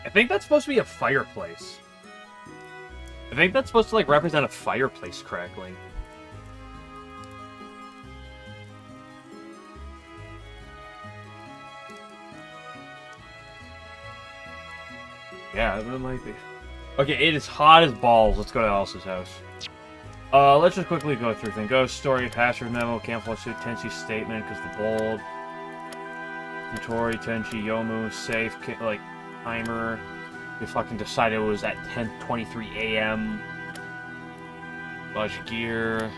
I think that's supposed to be a fireplace. I think that's supposed to, like, represent a fireplace crackling. Yeah, it might be. Okay, it is hot as balls. Let's go to Alice's house. Let's just quickly go through things. Ghost story, password memo, camouflage suit, Tenchi statement, because the bold. Notori, Tenchi, Youmu, safe, like, timer. We fucking decided it was at 10:23 a.m. Budge gear.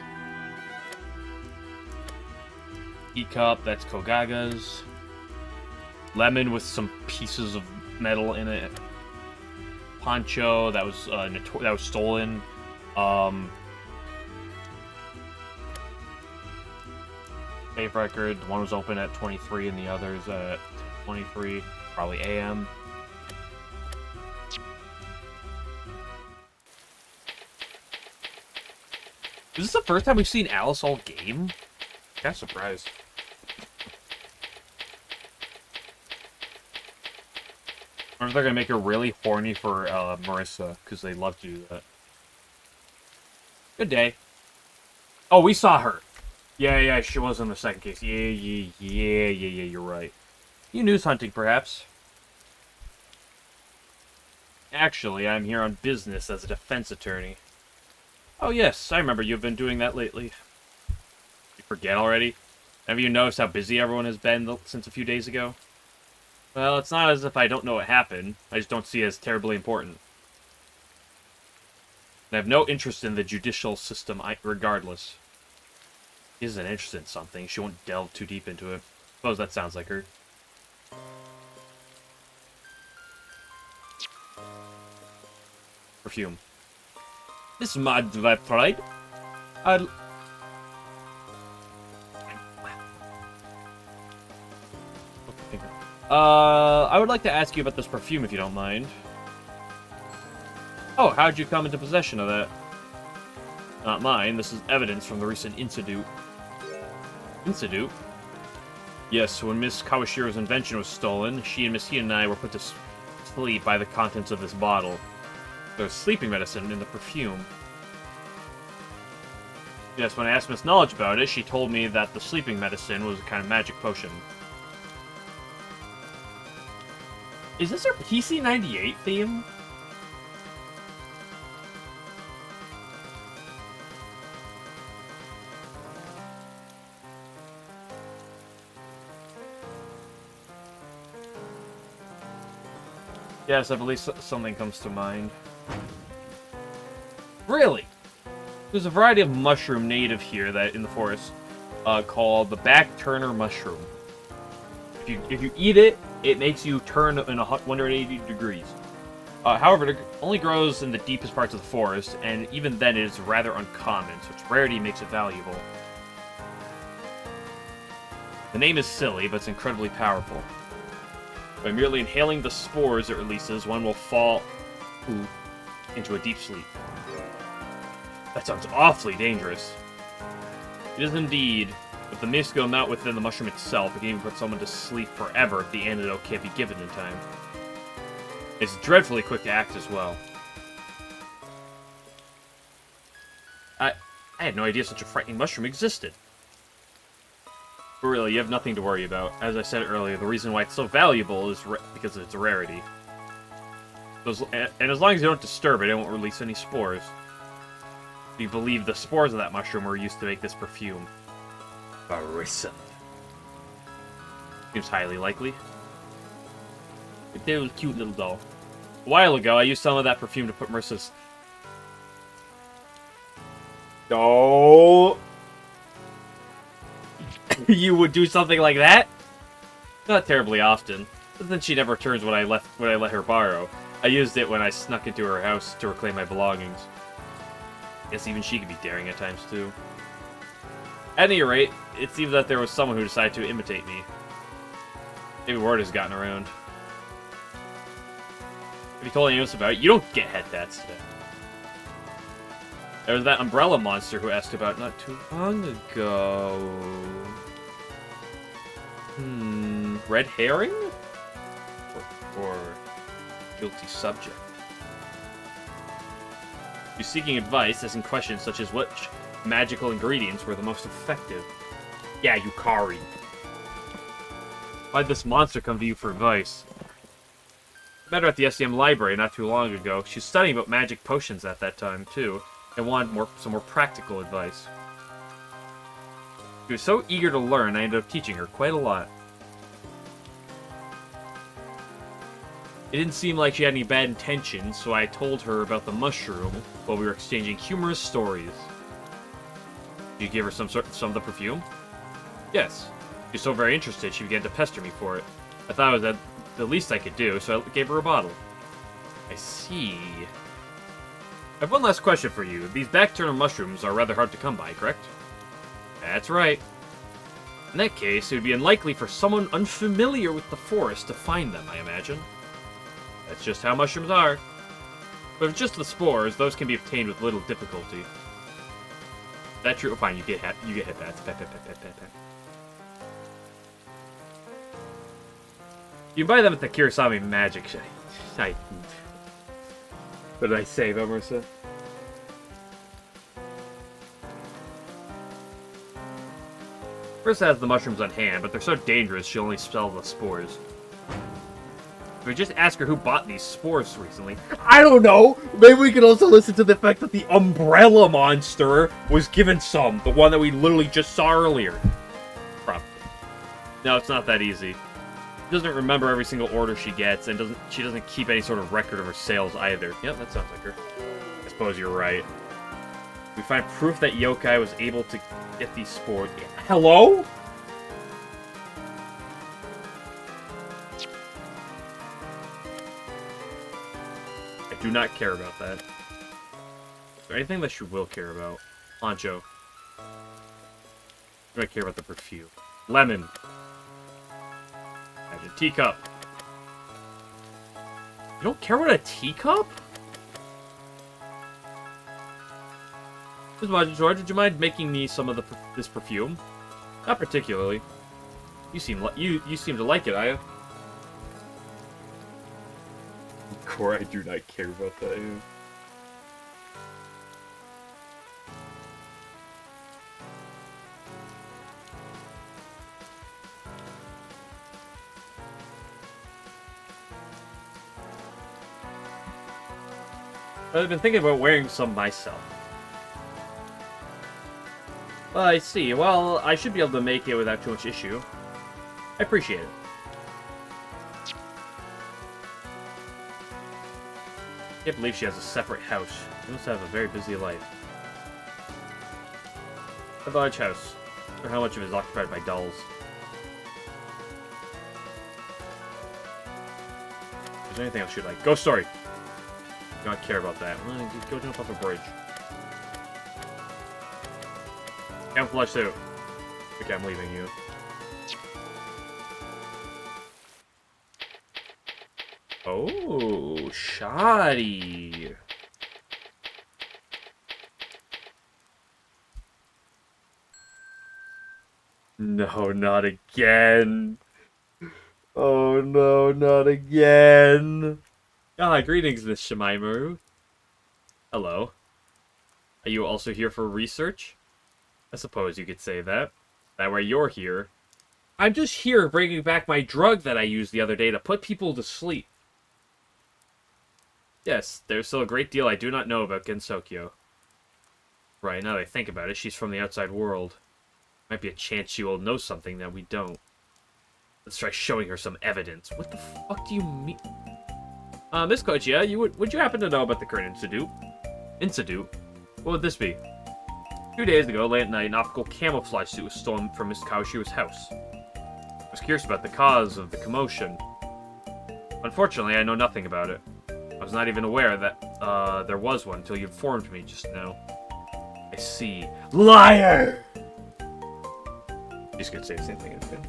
E-cup, that's Kogaga's. Lemon with some pieces of metal in it. Poncho, that was stolen. Safe record, one was open at 23 and the others at 23, probably AM. Is this the first time we've seen Alice all game? Kind of surprised. I wonder if they're gonna make her really horny for Marissa, because they love to do that. Good day. Oh, we saw her. Yeah, she was in the second case. Yeah, you're right. You news hunting, perhaps? Actually, I'm here on business as a defense attorney. Oh yes, I remember you've been doing that lately. You forget already? Have you noticed how busy everyone has been since a few days ago? Well, it's not as if I don't know what happened. I just don't see it as terribly important. I have no interest in the judicial system regardless. She isn't interested in something. She won't delve too deep into it. Suppose that sounds like her. Perfume. This is my pride. I would like to ask you about this perfume, if you don't mind. Oh, how'd you come into possession of that? Not mine. This is evidence from the recent incident. Incident? Yes, when Miss Kawashiro's invention was stolen, she and Miss Hina and I were put to sleep by the contents of this bottle. There's sleeping medicine in the perfume. Yes, when I asked Miss Knowledge about it, she told me that the sleeping medicine was a kind of magic potion. Is this her PC-98 theme? Yes, I believe something comes to mind. Really? There's a variety of mushroom native here that in the forest called the back-turner mushroom. If you eat it, it makes you turn in 180 degrees. However, it only grows in the deepest parts of the forest, and even then it is rather uncommon, so its rarity makes it valuable. The name is silly, but it's incredibly powerful. By merely inhaling the spores it releases, one will fall into a deep sleep. That sounds awfully dangerous. It is indeed, but the minuscule amount within the mushroom itself, it can even put someone to sleep forever if the antidote can't be given in time. It's dreadfully quick to act as well. I had no idea such a frightening mushroom existed. But really, you have nothing to worry about. As I said earlier, the reason why it's so valuable is because of its rarity. And as long as you don't disturb it, it won't release any spores. We believe the spores of that mushroom were used to make this perfume. Marissa. Seems highly likely. They're a cute little doll. A while ago, I used some of that perfume to put Marissa's... Oh! You would do something like that? Not terribly often. But then she never returns what I let her borrow. I used it when I snuck into her house to reclaim my belongings. Guess even she could be daring at times, too. At any rate, it seems that there was someone who decided to imitate me. Maybe word has gotten around. Have you told anyone else about it? You don't get head tats today. There was that umbrella monster who asked about it not too long ago. Red herring? Or Guilty subject. You're seeking advice, asking questions such as which magical ingredients were the most effective. Yeah, Yukari. Why'd this monster come to you for advice? I met her at the SDM library not too long ago. She was studying about magic potions at that time, too, and wanted some more practical advice. She was so eager to learn, I ended up teaching her quite a lot. It didn't seem like she had any bad intentions, so I told her about the mushroom while we were exchanging humorous stories. Did you give her some of the perfume? Yes. She was so very interested, she began to pester me for it. I thought it was the least I could do, so I gave her a bottle. I see. I have one last question for you. These back-turner mushrooms are rather hard to come by, correct? That's right. In that case, it would be unlikely for someone unfamiliar with the forest to find them, I imagine. That's just how mushrooms are. But if it's just the spores, those can be obtained with little difficulty. That's true. Oh, fine, you get hit bats. Pat. You buy them at the Kirasami Magic Shop. What did I say about Marissa? Marissa has the mushrooms on hand, but they're so dangerous she'll only sell the spores. If we just ask her who bought these spores recently. I don't know! Maybe we could also listen to the fact that the umbrella monster was given some. The one that we literally just saw earlier. Probably. No, it's not that easy. She doesn't remember every single order she gets, and she doesn't keep any sort of record of her sales either. Yep, that sounds like her. I suppose you're right. We find proof that yokai was able to get these spores. Hello? I do not care about that. Is there anything that you will care about? Honcho. Do I care about the perfume? Lemon. Imagine teacup. You don't care about a teacup? George, would you mind making me some of this perfume? Not particularly. You seem to like it, Aya. Core, I do not care about that. I've been thinking about wearing some myself. I see. Well, I should be able to make it without too much issue. I appreciate it. I can't believe she has a separate house. She must have a very busy life. A large house. Or how much of it is occupied by dolls. Is there anything else you'd like? Ghost story! Do not care about that. Go jump off a bridge. Camouflage suit. Okay, I'm leaving you. Oh, shoddy. No, not again. Oh no, not again. Ah, greetings, Miss Shimaimaru. Hello. Are you also here for research? I suppose you could say that. That way you're here. I'm just here bringing back my drug that I used the other day to put people to sleep. Yes, there's still a great deal I do not know about Gensokyo. Right, now that I think about it, she's from the outside world. Might be a chance she will know something that we don't. Let's try showing her some evidence. What the fuck do you mean? Miss Koichiya, would you happen to know about the current incident? What would this be? 2 days ago, late at night, an optical camouflage suit was stolen from Miss Kawashiro's house. I was curious about the cause of the commotion. Unfortunately, I know nothing about it. I was not even aware that there was one until you informed me just now. I see. Liar! He's gonna say the same thing again.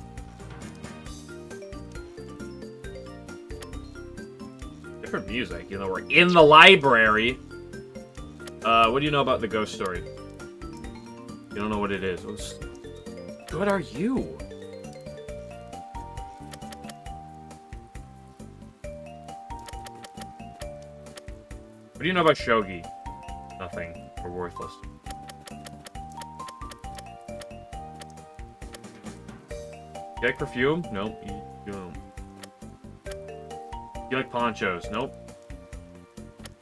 Different music, you know, we're in the library. What do you know about the ghost story? You don't know what it is. What are you? What do you know about shogi? Nothing. Or worthless. You like perfume? Nope. You don't. You like ponchos? Nope.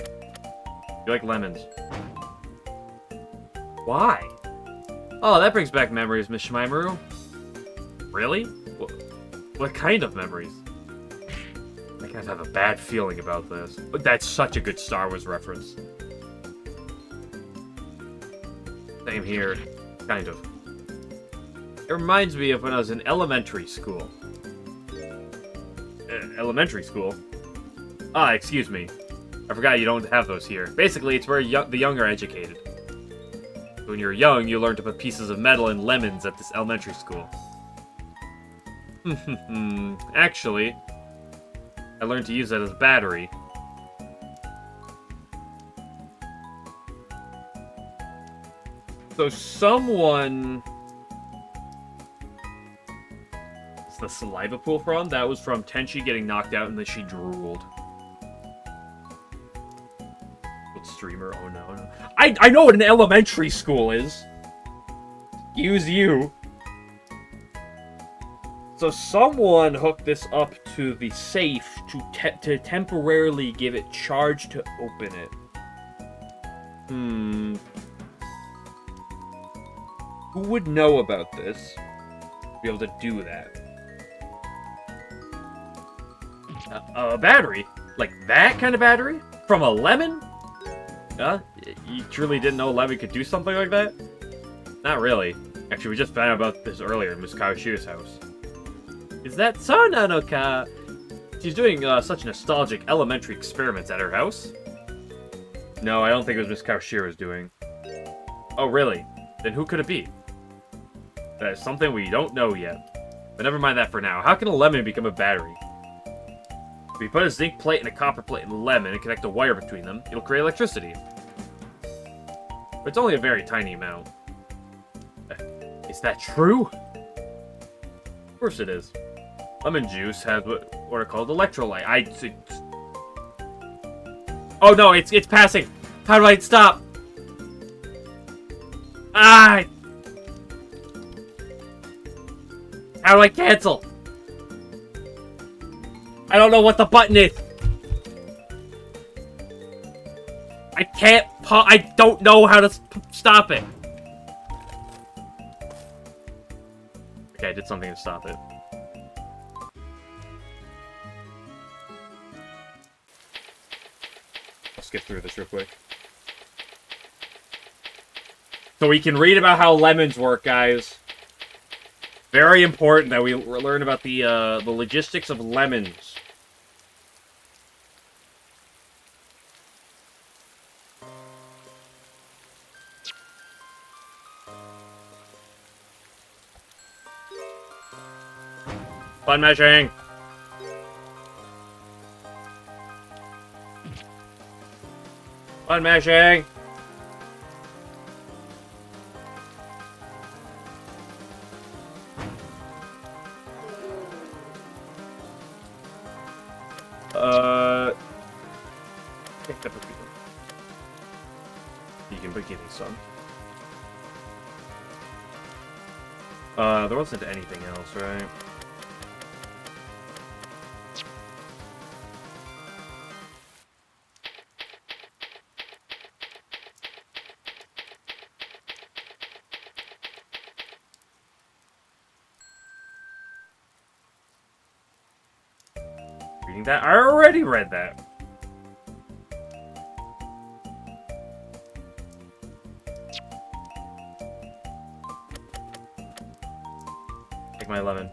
You like lemons? Why? Oh, that brings back memories, Miss Shimaru. Really? What kind of memories? I kind of have a bad feeling about this. But that's such a good Star Wars reference. Same here. Kind of. It reminds me of when I was in elementary school. Elementary school? Ah, excuse me. I forgot you don't have those here. Basically, it's where the young are educated. When you're young, you learn to put pieces of metal in lemons at this elementary school. Actually, I learned to use that as a battery. So someone... Is the saliva pool from? That was from Tenchi getting knocked out and then she drooled. Streamer, oh no. I know what an elementary school is. Excuse you. So someone hooked this up to the safe to temporarily give it charge to open it. Who would know about this? Be able to do that? A battery? Like that kind of battery? From a lemon? You truly didn't know lemon could do something like that? Not really. Actually, we just found out about this earlier in Miss Kawashi's house. Is that so, Nanoka? She's doing such nostalgic elementary experiments at her house? No, I don't think it was Miss Kawashira's doing. Oh, really? Then who could it be? That is something we don't know yet. But never mind that for now. How can a lemon become a battery? If you put a zinc plate and a copper plate in the lemon and connect a wire between them, it'll create electricity. But it's only a very tiny amount. Is that true? Of course it is. Lemon juice has what are called electrolyte. Oh no, it's passing! How do I stop? Ah! How do I cancel? I don't know what the button is. I can't I don't know how to stop it. Okay, I did something to stop it. I'll skip through this real quick. So we can read about how lemons work, guys. Very important that we learn about the logistics of lemons. Fun meshing. Fun meshing. You can give me some. There wasn't anything else, right? Reading that? I already read that. Take my lemon.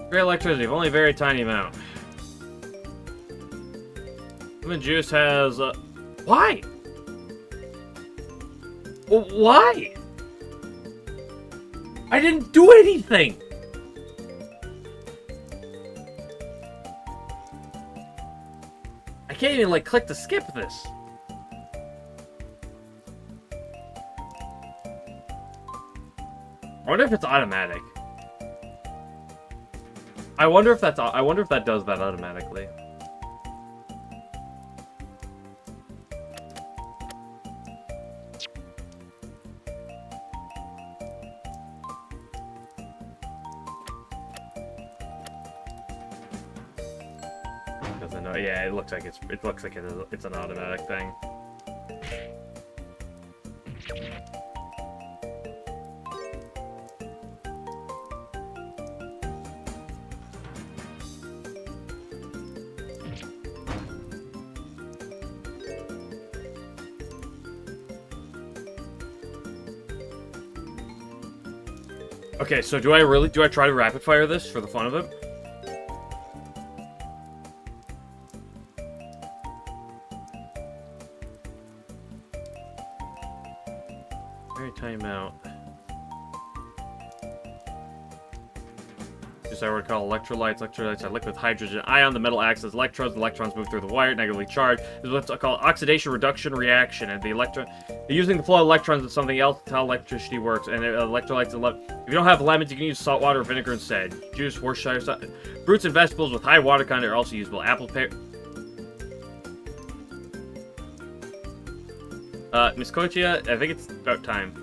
Great electricity, only a very tiny amount. Lemon juice has, why? Why? I didn't do anything! I can't even, like, click to skip this. I wonder if it's automatic. I wonder if that does that automatically. Doesn't know. Yeah, it looks like it's an automatic thing. Okay, so do I try to rapid fire this for the fun of it? Timeout. Just I would call electrolytes. Electrolytes are liquid hydrogen ion. The metal acts as electrodes. The electrons move through the wire, negatively charged. This is what's called oxidation reduction reaction. And using the flow of electrons in something else to how electricity works. And electrolytes if you don't have lemons, you can use salt water or vinegar instead. Juice, Worcestershire sauce. Fruits and vegetables with high water content are also usable. Apple, pear. Miss Kochia, I think it's about time.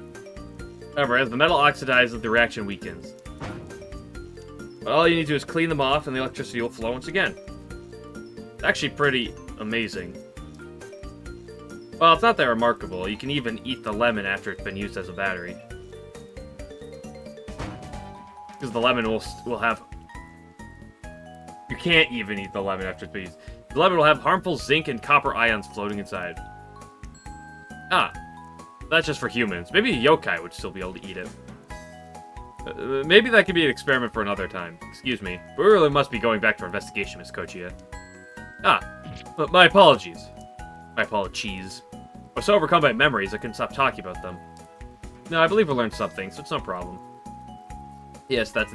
However, as the metal oxidizes, the reaction weakens. But all you need to do is clean them off, and the electricity will flow once again. It's actually pretty amazing. Well, it's not that remarkable. You can even eat the lemon after it's been used as a battery. Because the lemon will have... You can't even eat the lemon after it's been used. The lemon will have harmful zinc and copper ions floating inside. Ah. That's just for humans. Maybe a yokai would still be able to eat it. Maybe that could be an experiment for another time. Excuse me. We really must be going back to our investigation, Miss Kochia. Ah. My apologies. My apologies. I was so overcome by memories I couldn't stop talking about them. No, I believe we learned something, so it's no problem. Yes, that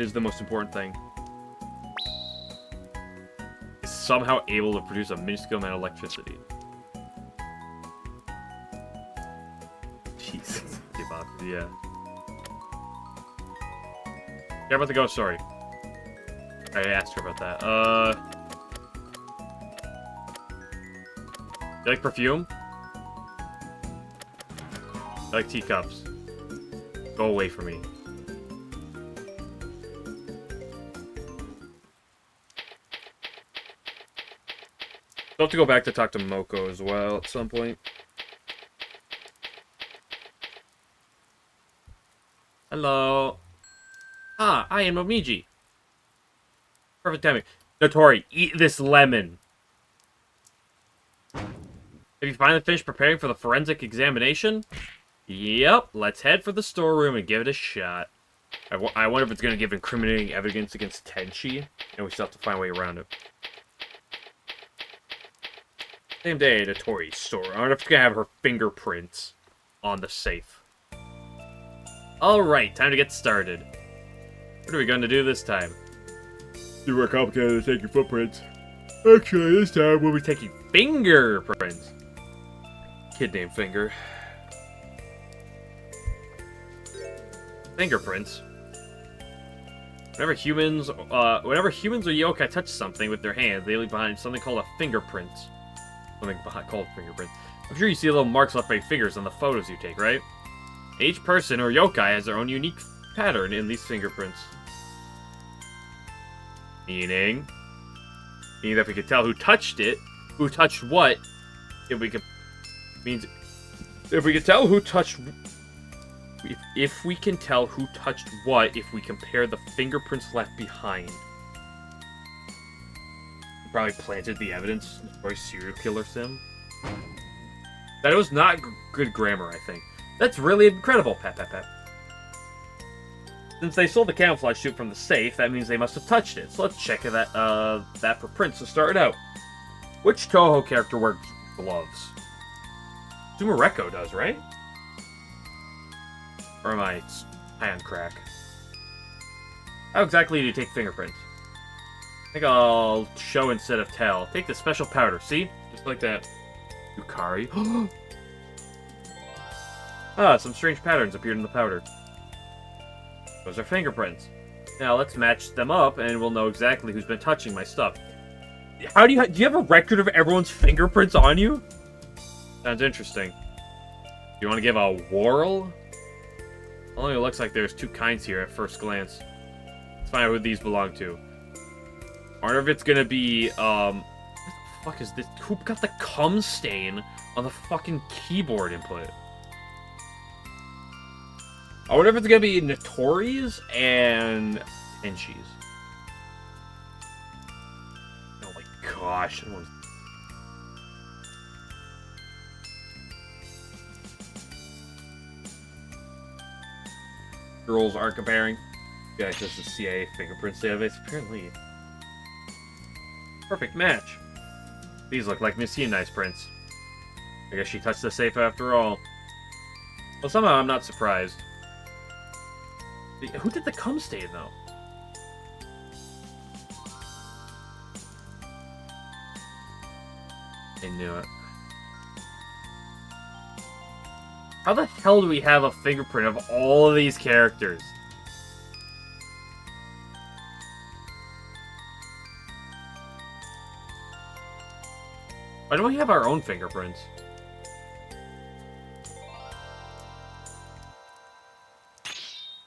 is the most important thing. Is somehow able to produce a minuscule amount of electricity. Jesus. Give up. Yeah. Care about the ghost story. I asked her about that. You like perfume? I like teacups. Go away from me. I'll have to go back to talk to Moko as well at some point. Hello. Ah, I am Momiji. Perfect timing. Notori, eat this lemon. Have you finally finished preparing for the forensic examination? Yep, let's head for the storeroom and give it a shot. I wonder if it's going to give incriminating evidence against Tenchi, and we still have to find a way around it. Same day at Notori's store. I wonder if it's going to have her fingerprints on the safe. Alright, time to get started. What are we going to do this time? It's more complicated to take your footprints. Actually, this time we'll be taking fingerprints. Kid named Finger. Fingerprints. Whenever humans or yokai touch something with their hands, they leave behind something called a fingerprint. Something called fingerprints. I'm sure you see little marks left by fingers on the photos you take, right? Each person or yokai has their own unique pattern in these fingerprints. Meaning that if we could tell who touched it, who touched what, if we could tell who touched what, if we compare the fingerprints left behind. We probably planted the evidence for a serial killer sim. That was not good grammar, I think. That's really incredible, pat pat pat. Since they stole the camouflage suit from the safe, that means they must have touched it. So let's check that for prints to start it out. Which Touhou character wears gloves? Sumareko does, right? Or am I high on crack? How exactly do you take fingerprints? I think I'll show instead of tell. Take the special powder, see? Just like that. Yukari. Ah, some strange patterns appeared in the powder. Those are fingerprints. Now let's match them up, and we'll know exactly who's been touching my stuff. Do you have a record of everyone's fingerprints on you? Sounds interesting. You want to give a whirl? Only it looks like there's two kinds here at first glance. Let's find out who these belong to. I wonder if it's gonna be, what the fuck is this? Who got the cum stain on the fucking keyboard input? I wonder if it's gonna be Notori's and Tenchi's. Oh my gosh. Girls aren't comparing. Yeah, it's just the CIA fingerprints database. Apparently. Perfect match. These look like Miss Nice prints. I guess she touched the safe after all. Well, somehow I'm not surprised. Who did the cum stain, though? I knew it. How the hell do we have a fingerprint of all of these characters? Why don't we have our own fingerprints?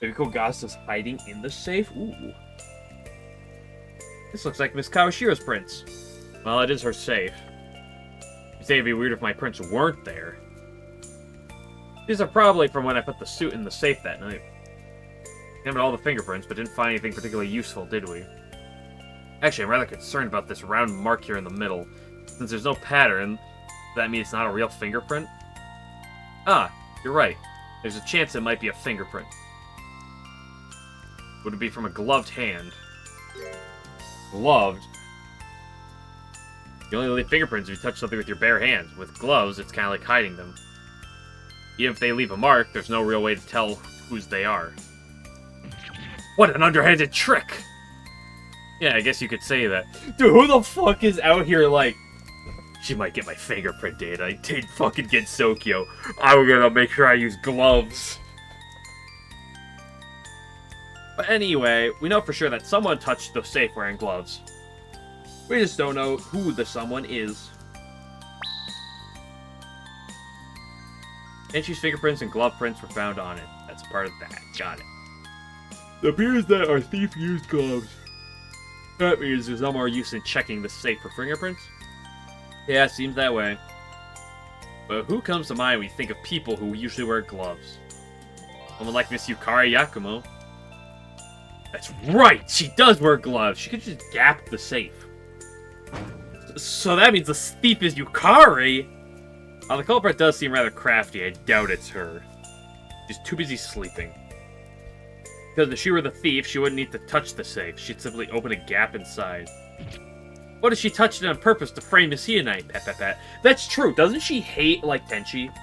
Maybe Kogasa's hiding in the safe? Ooh. This looks like Miss Kawashiro's prints. Well, it is her safe. You'd say it'd be weird if my prints weren't there. These are probably from when I put the suit in the safe that night. Examined all the fingerprints, but didn't find anything particularly useful, did we? Actually, I'm rather concerned about this round mark here in the middle. Since there's no pattern, does that mean it's not a real fingerprint? Ah, you're right. There's a chance it might be a fingerprint. Would it be from a gloved hand? Gloved? You only leave fingerprints if you touch something with your bare hands. With gloves, it's kind of like hiding them. Even if they leave a mark, there's no real way to tell whose they are. What an underhanded trick! Yeah, I guess you could say that. Dude, who the fuck is out here like... She might get my fingerprint data. I did fucking get Sokyo. I'm gonna make sure I use gloves. But anyway, we know for sure that someone touched the safe wearing gloves. We just don't know who the someone is. Tenchi's fingerprints and glove prints were found on it. That's part of that. Got it. It appears that our thief used gloves. That means there's no more use in checking the safe for fingerprints. Yeah, seems that way. But who comes to mind when you think of people who usually wear gloves? Someone like Miss Yukari Yakumo. That's right! She does wear gloves! She could just gap the safe. So that means the thief is Yukari! While the culprit does seem rather crafty, I doubt it's her. She's too busy sleeping. Because if she were the thief, she wouldn't need to touch the safe. She'd simply open a gap inside. What if she touched it on purpose to frame Miss Hionite? Pat, pat, pat. That's true. Doesn't she hate, like, Tenchi?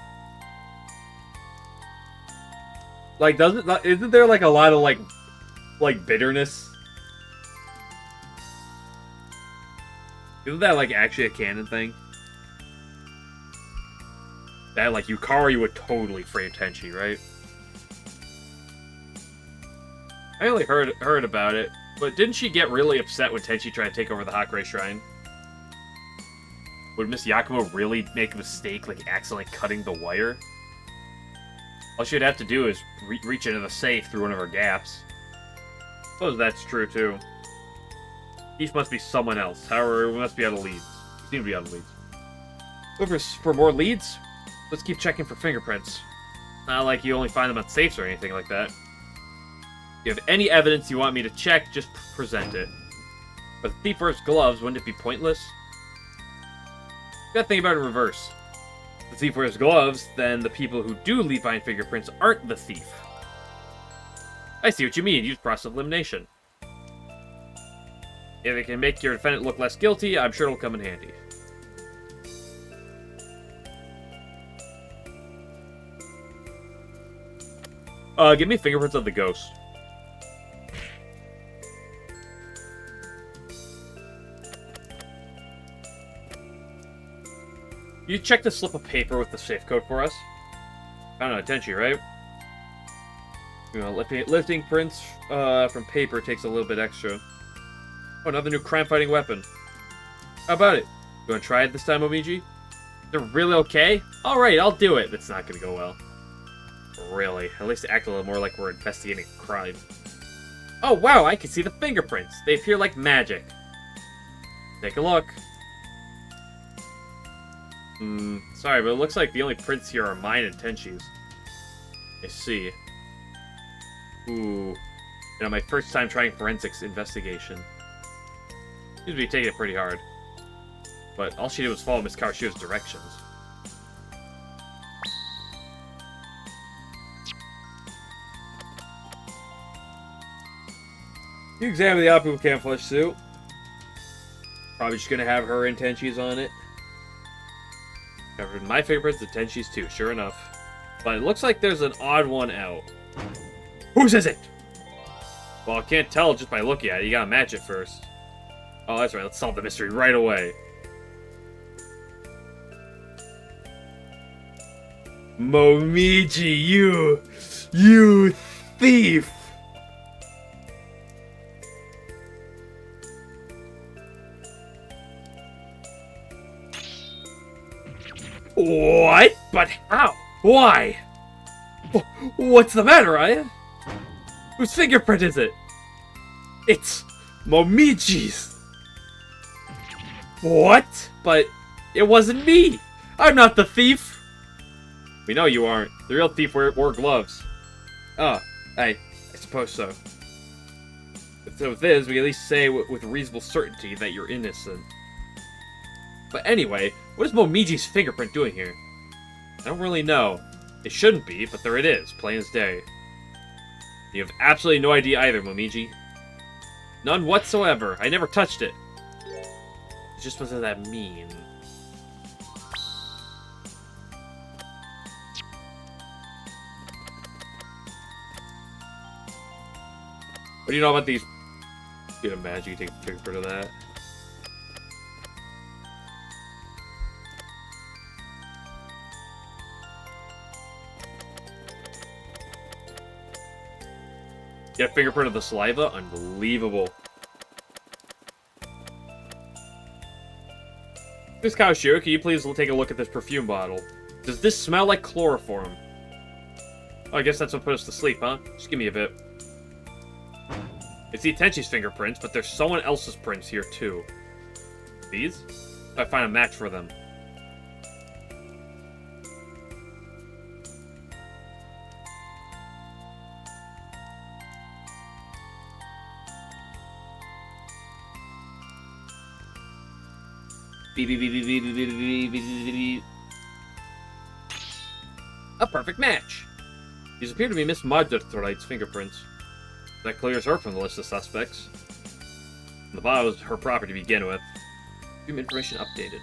Like, isn't there, like, a lot of, like, bitterness? Isn't that, like, actually a canon thing? That, like, Yukari would totally frame Tenchi, right? I only heard about it, but didn't she get really upset when Tenchi tried to take over the Hakurei Shrine? Would Miss Yakumo really make a mistake, like accidentally cutting the wire? All she'd have to do is reach into the safe through one of her gaps. I suppose that's true, too. Thief must be someone else. However, we must be out of leads. We seem to be out of leads. Look for more leads? Let's keep checking for fingerprints. Not like you only find them on safes or anything like that. If you have any evidence you want me to check, just present it. But the thief wears gloves, wouldn't it be pointless? You gotta think about it in reverse. If the thief wears gloves, then the people who do leave behind fingerprints aren't the thief. I see what you mean. Use process of elimination. If it can make your defendant look less guilty, I'm sure it'll come in handy. Give me fingerprints of the ghost. You check the slip of paper with the safe code for us? I don't know, Tenchi, right? You know, lifting prints from paper takes a little bit extra. Oh, another new crime-fighting weapon. How about it? You want to try it this time, Momiji? They're really okay? Alright, I'll do it. It's not going to go well. Really? At least act a little more like we're investigating a crime. Oh, wow, I can see the fingerprints. They appear like magic. Take a look. Sorry, but it looks like the only prints here are mine and Tenshi's. I see. Ooh. You know, my first time trying forensics investigation. Seems to be taking it pretty hard. But all she did was follow Miss Kawashiro's directions. You examine the Apu camouflage suit. Probably just gonna have her and Tenshi's on it. Covered in my fingerprints, the Tenshi's too, sure enough. But it looks like there's an odd one out. Whose is it? Well, I can't tell just by looking at it. You gotta match it first. Oh, that's right. Let's solve the mystery right away. Momiji, you thief! What? But how? Why? What's the matter, Aya? Whose fingerprint is it? It's Momiji's. What? But it wasn't me. I'm not the thief. We know you aren't. The real thief wore gloves. Oh, I suppose so. So with this, we can at least say with reasonable certainty that you're innocent. But anyway, what is Momiji's fingerprint doing here? I don't really know. It shouldn't be, but there it is, plain as day. You have absolutely no idea either, Momiji. None whatsoever. I never touched it. Just what does that mean? What do you know about these? You can imagine you take a picture of that. Get a fingerprint of the saliva? Unbelievable. Miss Kawashiro, can you please take a look at this perfume bottle? Does this smell like chloroform? Oh, I guess that's what put us to sleep, huh? Just give me a bit. It's Tenshi's fingerprints, but there's someone else's prints here, too. These? If I find a match for them. A perfect match! These appear to be Miss Marderthorite's fingerprints. That clears her from the list of suspects. The bottle was her property to begin with. Human information updated.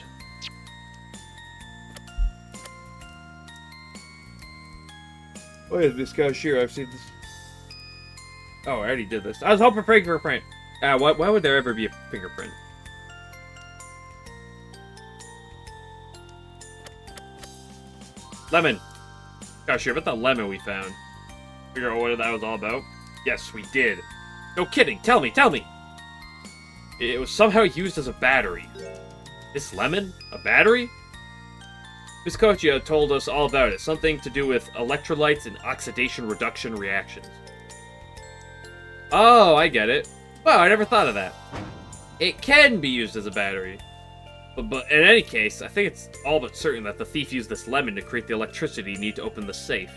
Oh yes, Miss Kawashiro, I've seen this. Oh, I already did this. I was hoping for a fingerprint. Why would there ever be a fingerprint? Lemon. Kawashiro, about that lemon we found. Figure out what that was all about? Yes, we did. No kidding. Tell me. It was somehow used as a battery. This lemon? A battery? Miss Kochia told us all about it. Something to do with electrolytes and oxidation reduction reactions. Oh, I get it. Wow, I never thought of that. It can be used as a battery. But in any case, I think it's all but certain that the thief used this lemon to create the electricity needed to open the safe.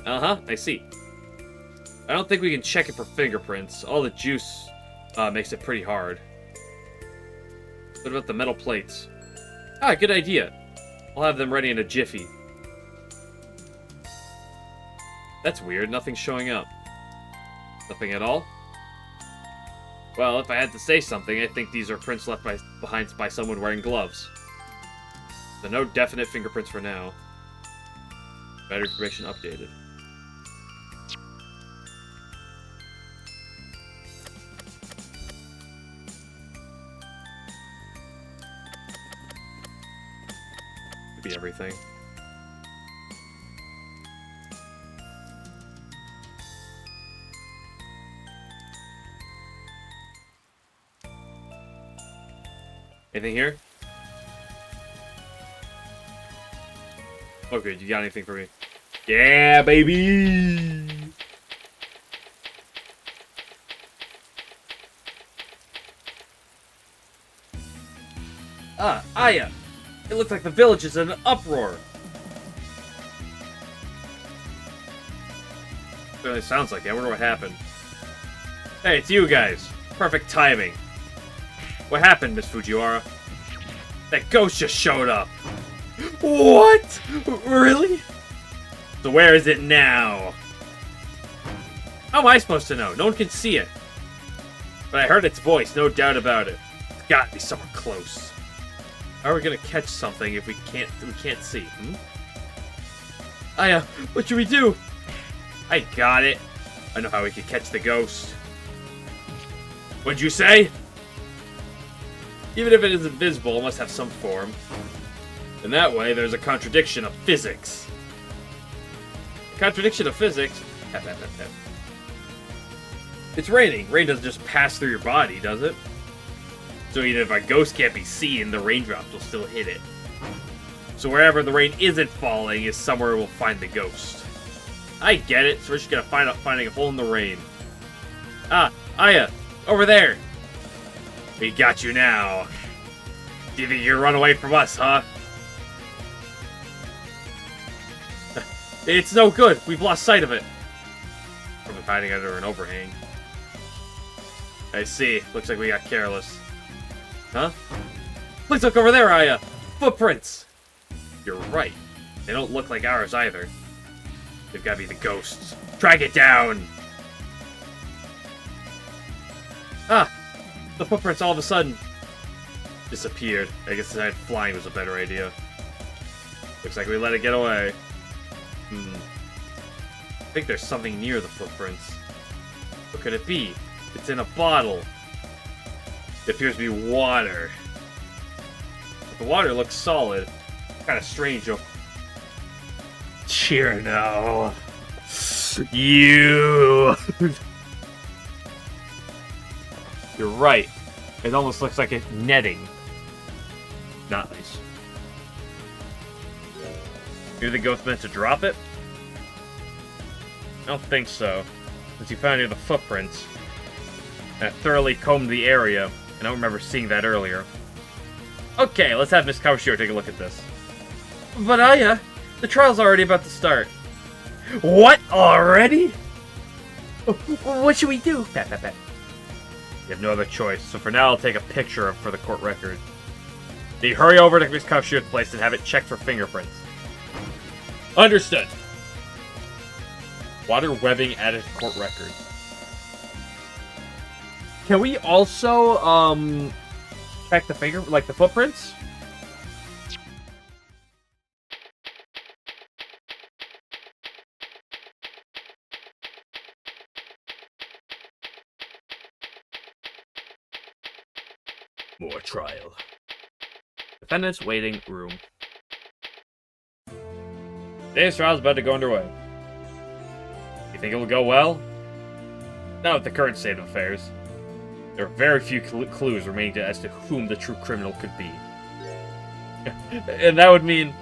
Uh-huh, I see. I don't think we can check it for fingerprints. All the juice makes it pretty hard. What about the metal plates? Ah, good idea. I'll have them ready in a jiffy. That's weird. Nothing's showing up. Nothing at all? Well, if I had to say something, I think these are prints left behind by someone wearing gloves. So no definite fingerprints for now. Better information updated. Could be everything. Anything here? Oh, good. You got anything for me? Yeah, baby! Ah, Aya! It looks like the village is in an uproar! It sounds like it. I wonder what happened. Hey, it's you guys. Perfect timing. What happened, Miss Fujiwara? That ghost just showed up. What? Really? So where is it now? How am I supposed to know? No one can see it. But I heard its voice, no doubt about it. It's gotta be somewhere close. How are we gonna catch something if we can't see? Aya, what should we do? I got it. I know how we could catch the ghost. What'd you say? Even if it is invisible, it must have some form. And that way, there's a contradiction of physics. A contradiction of physics? It's raining. Rain doesn't just pass through your body, does it? So even if a ghost can't be seen, the raindrops will still hit it. So wherever the rain isn't falling is somewhere we'll find the ghost. I get it, so we're just gonna finding a hole in the rain. Ah, Aya, over there. We got you now. Do you think you're run away from us, huh? It's no good. We've lost sight of it. Probably hiding under an overhang. I see. Looks like we got careless. Huh? Please look over there, Aya. Footprints. You're right. They don't look like ours either. They've got to be the ghosts. Track it down. Ah, the footprints all of a sudden disappeared. I guess that flying was a better idea. Looks like we let it get away. I think there's something near the footprints. What could it be? It's in a bottle. It appears to be water. But the water looks solid. Kind of strange, though. Cheer now. You. You're right. It almost looks like it's netting. Not nice. Maybe the ghost meant to drop it? I don't think so. Since you found near the footprints. And I thoroughly combed the area, and I don't remember seeing that earlier. Okay, let's have Miss Kawashiro take a look at this. But Aya, the trial's already about to start. What? Already? What should we do? Pat, pat, pat. You have no other choice, so for now I'll take a picture for the court record. Then you hurry over to Miss Kawashiro's place and have it checked for fingerprints. Understood. Water webbing added to court record. Can we also, check the the footprints? More trial. Defendant's waiting room. Today's trial is about to go underway. You think it will go well? Not with the current state of affairs. There are very few clues remaining as to whom the true criminal could be. And that would mean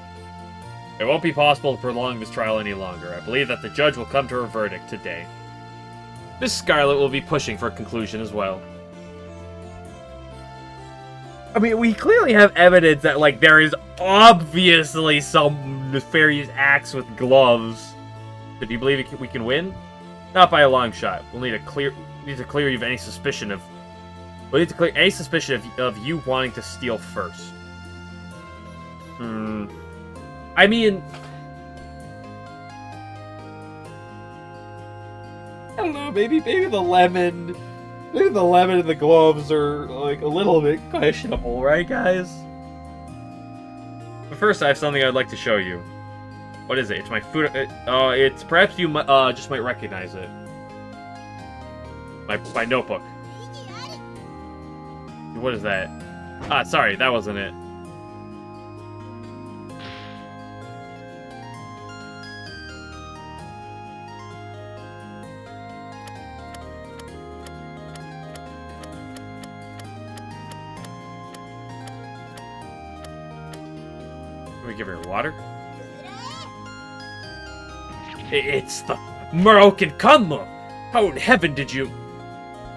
it won't be possible to prolong this trial any longer. I believe that the judge will come to her verdict today. Miss Scarlet will be pushing for a conclusion as well. I mean, we clearly have evidence that, like, there is obviously some nefarious acts with gloves. Do you believe we can win? Not by a long shot. We'll need to clear you of any suspicion of... We'll need to clear any suspicion of you wanting to steal first. I mean... I don't know, maybe the lemon... Maybe the lemon and the gloves are, like, a little bit questionable, right, guys? But first, I have something I'd like to show you. What is it? It's my food... it's... Perhaps you just might recognize it. My notebook. What is that? Ah, sorry, that wasn't it. Let me give her water. It's the Moroccan Kanma! How in heaven did you...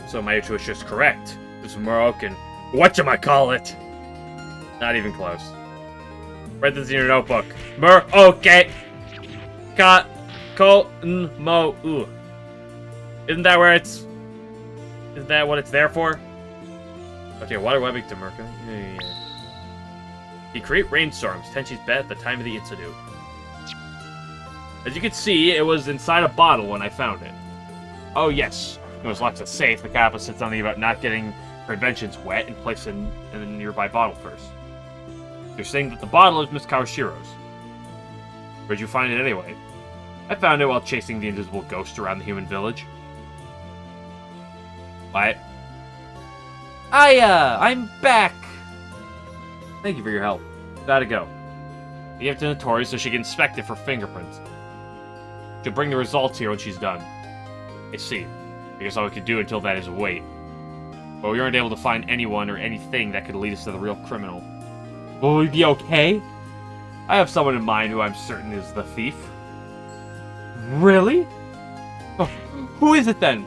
So my intuition is correct. It's Moroccan... Whatchamacallit? Not even close. Write this in your notebook. Moroccan... Mo-u. Isn't that where it's... Isn't that what it's there for? Okay, water webbing to Mercury. Yeah. You create rainstorms. Tenchi's bet at the time of the Itsudu. As you can see, it was inside a bottle when I found it. Oh yes, it was locked in a safe. The Kappa said something about not getting her inventions wet and placed it in a nearby bottle first. You're saying that the bottle is Miss Kawashiro's. Where'd you find it anyway? I found it while chasing the invisible ghost around the human village. What? I'm back! Thank you for your help. Gotta go. I gave it to Notori so she can inspect it for fingerprints. She'll bring the results here when she's done. I see. I guess all we could do until that is wait. But we weren't able to find anyone or anything that could lead us to the real criminal. Will we be okay? I have someone in mind who I'm certain is the thief. Really? Oh, who is it then?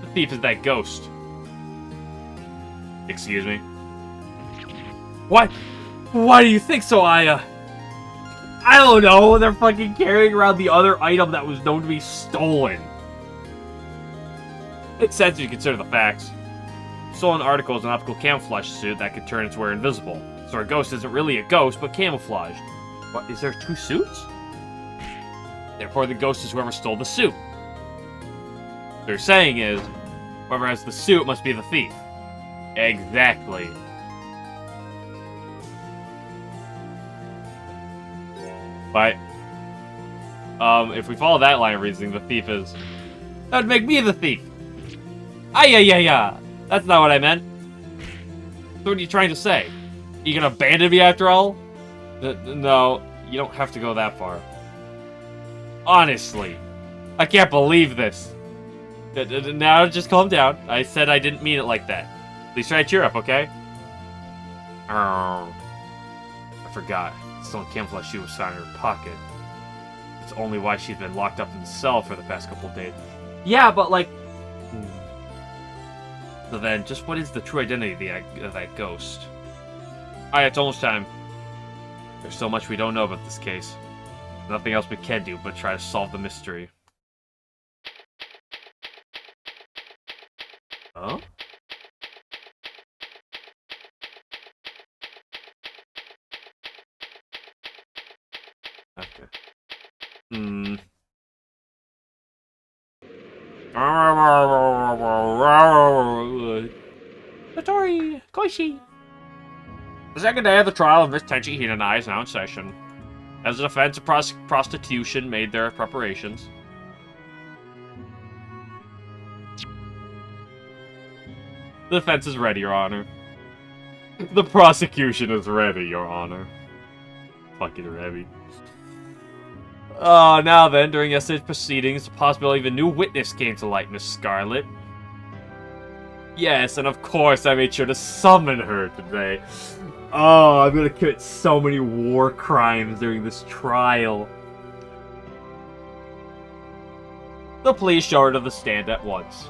The thief is that ghost. Excuse me? What? Why do you think so? I don't know. They're fucking carrying around the other item that was known to be stolen. Makes sense if you consider the facts. Stolen article is an optical camouflage suit that could turn its wearer invisible. So our ghost isn't really a ghost, but camouflaged. What? Is there two suits? Therefore, the ghost is whoever stole the suit. What they're saying is, whoever has the suit must be the thief. Exactly. But, if we follow that line of reasoning, the thief is... That would make me the thief! Ay-ya-ya-ya! That's not what I meant. So what are you trying to say? You gonna abandon me after all? No, you don't have to go that far. Honestly, I can't believe this. Now just calm down. I said I didn't mean it like that. At least try to cheer up, okay? I forgot. The stolen camouflage shoe was found in her pocket. It's only why she's been locked up in the cell for the past couple of days. Yeah, but like... So then, just what is the true identity of that ghost? Alright, it's almost time. There's so much we don't know about this case. Nothing else we can do but try to solve the mystery. Oh? Okay. Notori! Koishi! The second day of the trial of Miss Tenchi Hinanai is now in session. As the defense of prostitution made their preparations. The defense is ready, Your Honor. The prosecution is ready, Your Honor. Fucking ready. Oh, now then, during yesterday's proceedings, the possibility of a new witness came to light, Miss Scarlet. Yes, and of course I made sure to summon her today. Oh, I'm gonna commit so many war crimes during this trial. The police showed her to the stand at once.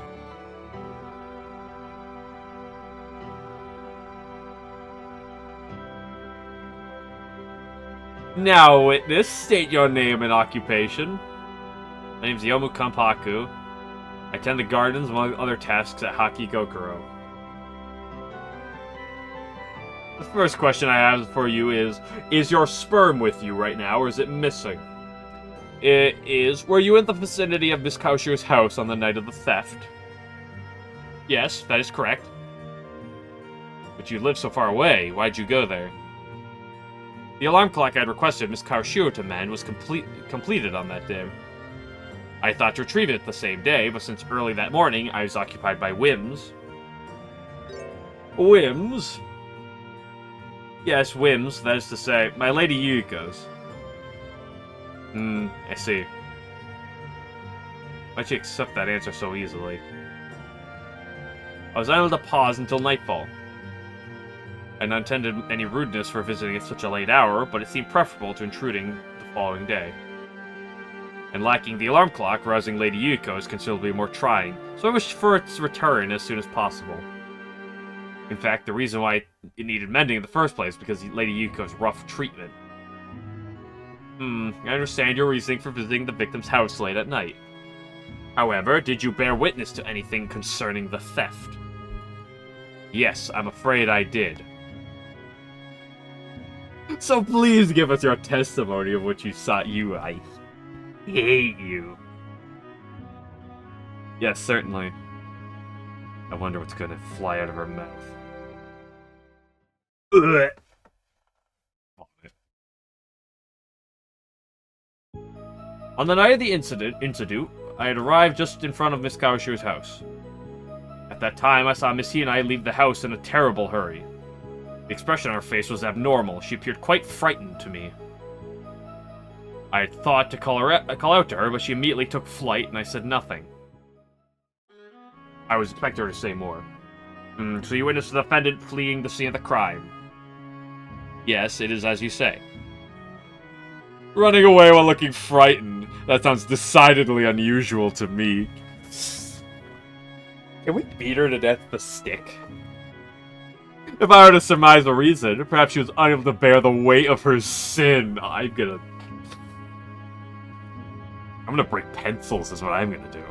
Now, witness, state your name and occupation. My name's Youmu Kampaku. I tend the gardens among other tasks at Haki Gokuro. The first question I have for you is your sperm with you right now, or is it missing? It is. Were you in the vicinity of Miss Kaoshiro's house on the night of the theft? Yes, that is correct. But you live so far away, why'd you go there? The alarm clock I had requested Miss Kaoshiro to mend was completed on that day. I thought to retrieve it the same day, but since early that morning, I was occupied by whims. Whims? Yes, whims, that is to say, my Lady Yuriko's. I see. Why'd you accept that answer so easily? I was unable to pause until nightfall. I not intended any rudeness for visiting at such a late hour, but it seemed preferable to intruding the following day. And lacking the alarm clock, rousing Lady Yuko is considerably more trying, so I wished for its return as soon as possible. In fact, the reason why it needed mending in the first place was because Lady Yuko's rough treatment. I understand your reasoning for visiting the victim's house late at night. However, did you bear witness to anything concerning the theft? Yes, I'm afraid I did. So please give us your testimony of what you saw. I hate you. Yes, certainly. I wonder what's gonna fly out of her mouth. Ugh. On the night of the incident, I had arrived just in front of Miss Kawashiro's house. At that time, I saw Miss Hinai leave the house in a terrible hurry. The expression on her face was abnormal. She appeared quite frightened to me. I had thought to call out to her, but she immediately took flight, and I said nothing. I was expecting her to say more. So you witnessed the defendant fleeing the scene of the crime? Yes, it is as you say. Running away while looking frightened. That sounds decidedly unusual to me. Can we beat her to death with a stick? If I were to surmise the reason, perhaps she was unable to bear the weight of her sin. I'm gonna break pencils is what I'm gonna do.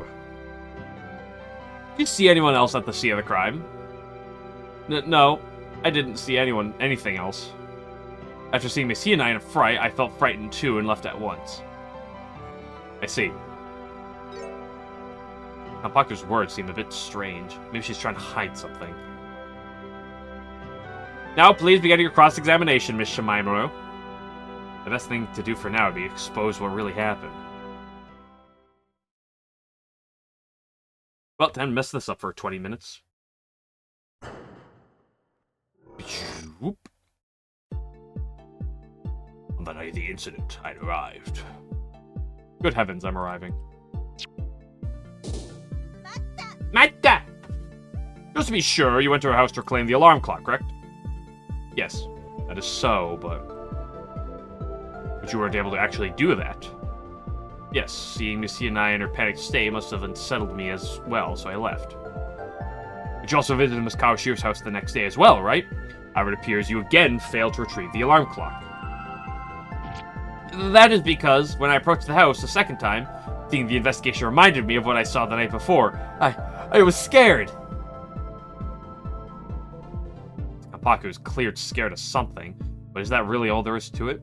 Did you see anyone else at the scene of the crime? No, I didn't see anything else. After seeing Miss Hinai in a fright, I felt frightened too and left at once. I see. Kanpaku's words seem a bit strange. Maybe she's trying to hide something. Now, please begin your cross-examination, Miss Shimaimuro. The best thing to do for now would be expose what really happened. Well, then mess this up for 20 minutes. Whoop. On the night of the incident, I'd arrived. Good heavens, I'm arriving. Matta! Just to be sure, you went to her house to reclaim the alarm clock, correct? Yes, that is so, but you weren't able to actually do that. Yes, seeing Miss Hinai in her panicked state must have unsettled me as well, so I left. But you also visited Miss Kawashiro's house the next day as well, right? However, it appears you again failed to retrieve the alarm clock. That is because, when I approached the house the second time, seeing the investigation reminded me of what I saw the night before. I was scared. Kanpaku is clearly scared of something, but is that really all there is to it?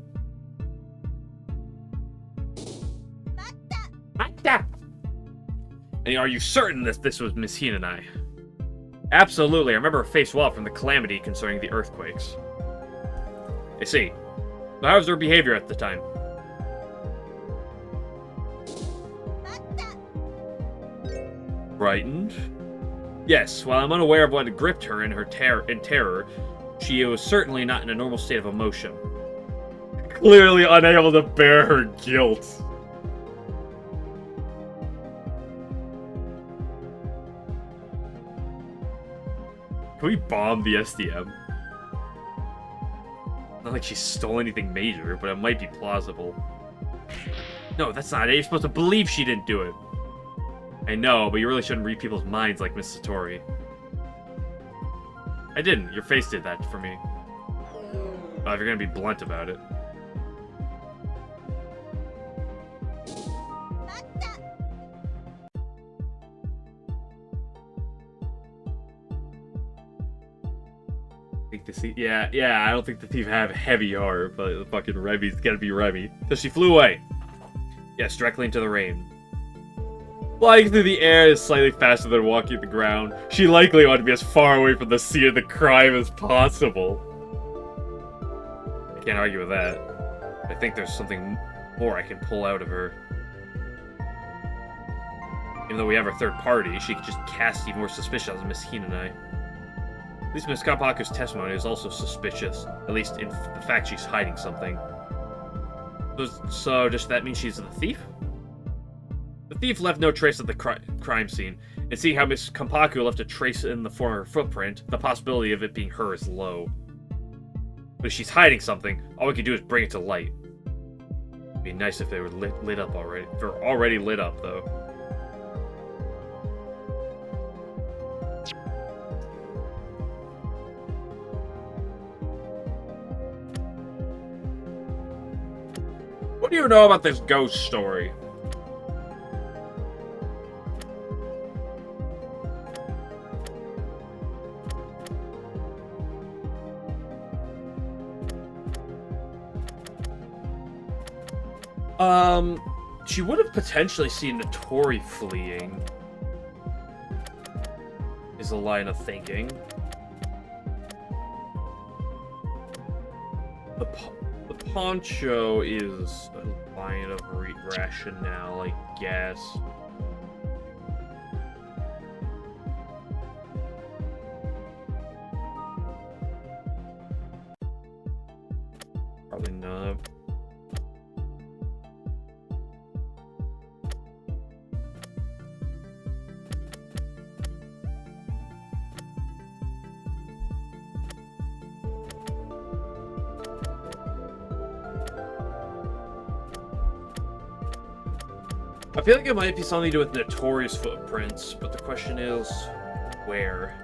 Matta! And are you certain that this was Miss Hinai? Absolutely, I remember her face well from the calamity concerning the earthquakes. I see. So how was her behavior at the time? Frightened? Yes, while I'm unaware of what had gripped her in terror, she was certainly not in a normal state of emotion. Clearly unable to bear her guilt. Can we bomb the SDM? Not like she stole anything major, but it might be plausible. No, that's not it. You're supposed to believe she didn't do it. I know, but you really shouldn't read people's minds like Miss Satori. I didn't. Your face did that for me. If you're gonna be blunt about it. Yeah, I don't think the thief have heavy heart, but the fucking Remi's gotta be Remi. So she flew away. Yes, directly into the rain. Flying through the air is slightly faster than walking the ground. She likely ought to be as far away from the scene of the crime as possible. I can't argue with that. I think there's something more I can pull out of her. Even though we have our third party, she could just cast even more suspicion on Miss Hinai. At least Miss Kanpaku's testimony is also suspicious, at least in the fact she's hiding something. So does that mean she's the thief? The thief left no trace of the crime scene, and seeing how Miss Kanpaku left a trace in the form of her footprint, the possibility of it being her is low. But if she's hiding something, all we can do is bring it to light. It'd be nice if they were lit up already. If they're already lit up, though. What do you know about this ghost story? She would have potentially seen Notori fleeing. Is a line of thinking. The poncho is a line of rationale, I guess. Probably not. I feel like it might be something to do with Notorious footprints, but the question is, where?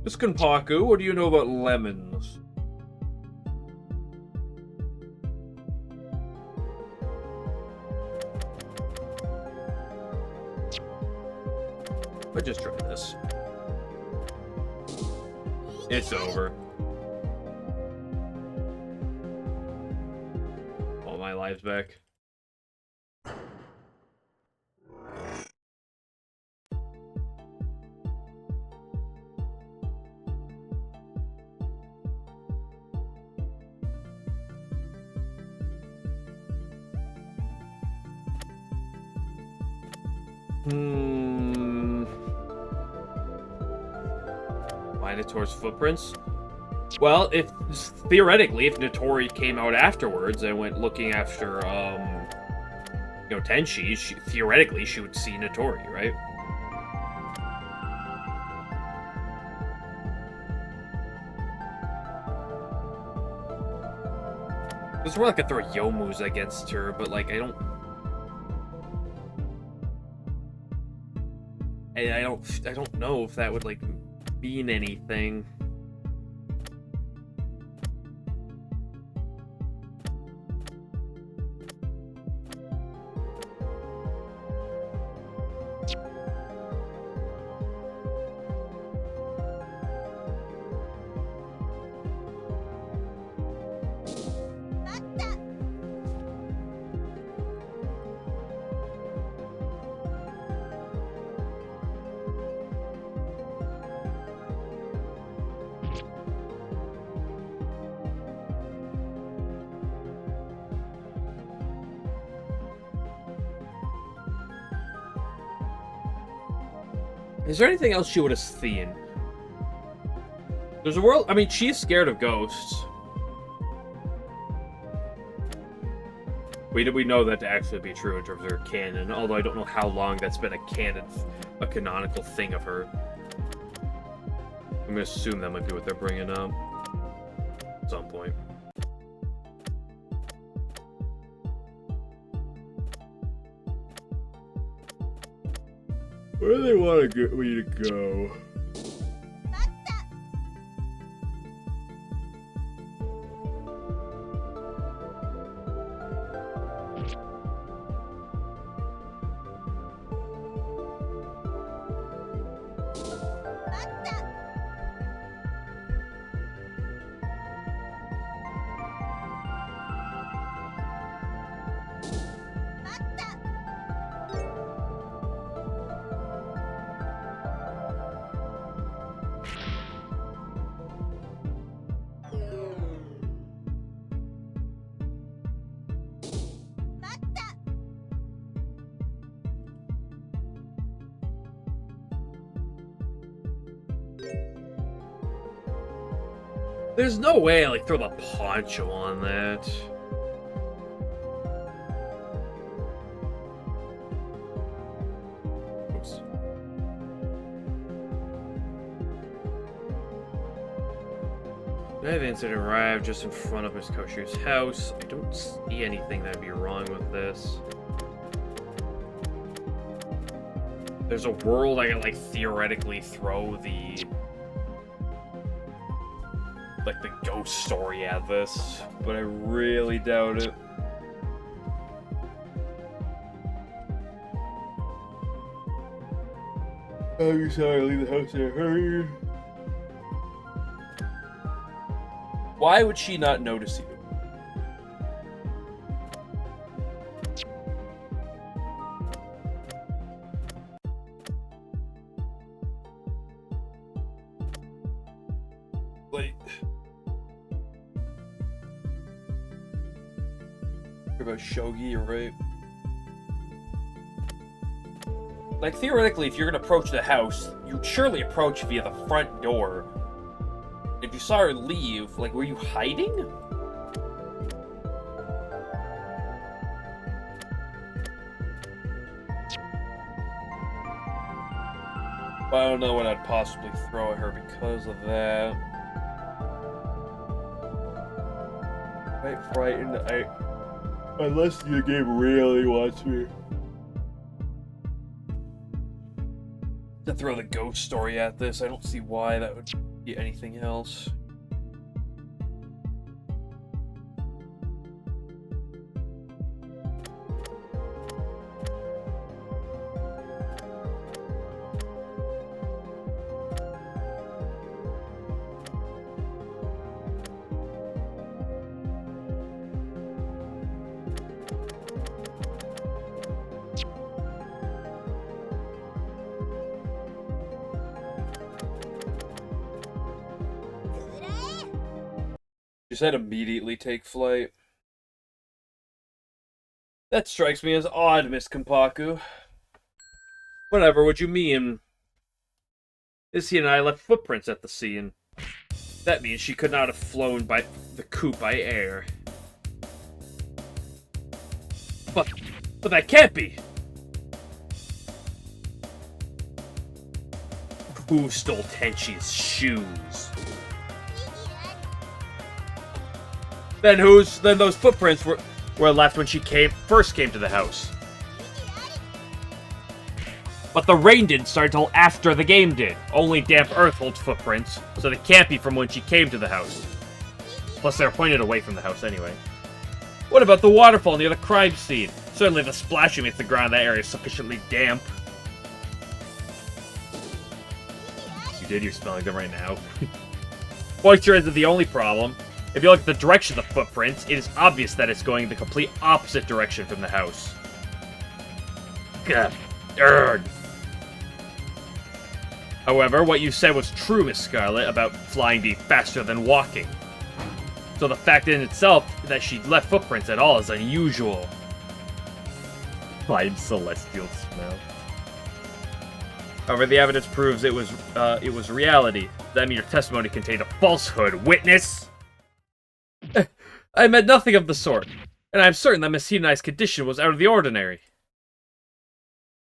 Miss Kunpaku, what do you know about lemons? I just tried this. It's over. All my lives back. Minotaur's footprints? Well, if theoretically, if Notori came out afterwards and went looking after, you know, Tenchi, theoretically she would see Notori, right? This is where I could throw Yomu's against her, but like I don't know if that would like mean anything. Is there anything else she would have seen? There's a world... I mean, she's scared of ghosts. We know that to actually be true in terms of her canon, although I don't know how long that's been a canonical thing of her. I'm gonna assume that might be what they're bringing up. At some point. Where do they want to get me to go? There's no way I, like, throw the poncho on that. Oops. The incident arrived just in front of Miss Koshu's house. I don't see anything that'd be wrong with this. There's a world I can, like, theoretically throw the... like, the ghost story at this, but I really doubt it. I'm sorry, I leave the house in a hurry. Why would she not notice you? Like... about shogi, you're right. Like, theoretically, if you're gonna approach the house, you'd surely approach via the front door. If you saw her leave, like, were you hiding? I don't know what I'd possibly throw at her because of that. Quite frightened. Unless the game really wants me to throw the ghost story at this, I don't see why that would be anything else. You said immediately take flight. That strikes me as odd, Miss Kompaku. Whatever, what you mean? Issy and I left footprints at the scene. That means she could not have flown by the coop by air. But that can't be! Who stole Tenchi's shoes? Then those footprints were left when she first came to the house. But the rain didn't start until after the game did. Only damp earth holds footprints, so they can't be from when she came to the house. Plus, they're pointed away from the house anyway. What about the waterfall near the crime scene? Certainly the splashing makes the ground in that area sufficiently damp. You're smelling them right now. Moisture isn't the only problem. If you look at the direction of the footprints, it is obvious that it's going the complete opposite direction from the house. Gah. Urgh. However, what you said was true, Miss Scarlet, about flying being faster than walking. So the fact in itself that she left footprints at all is unusual. Fine celestial smell. However, the evidence proves it was reality. That means your testimony contained a falsehood. Witness! I meant nothing of the sort, and I am certain that Miss Hinai's condition was out of the ordinary.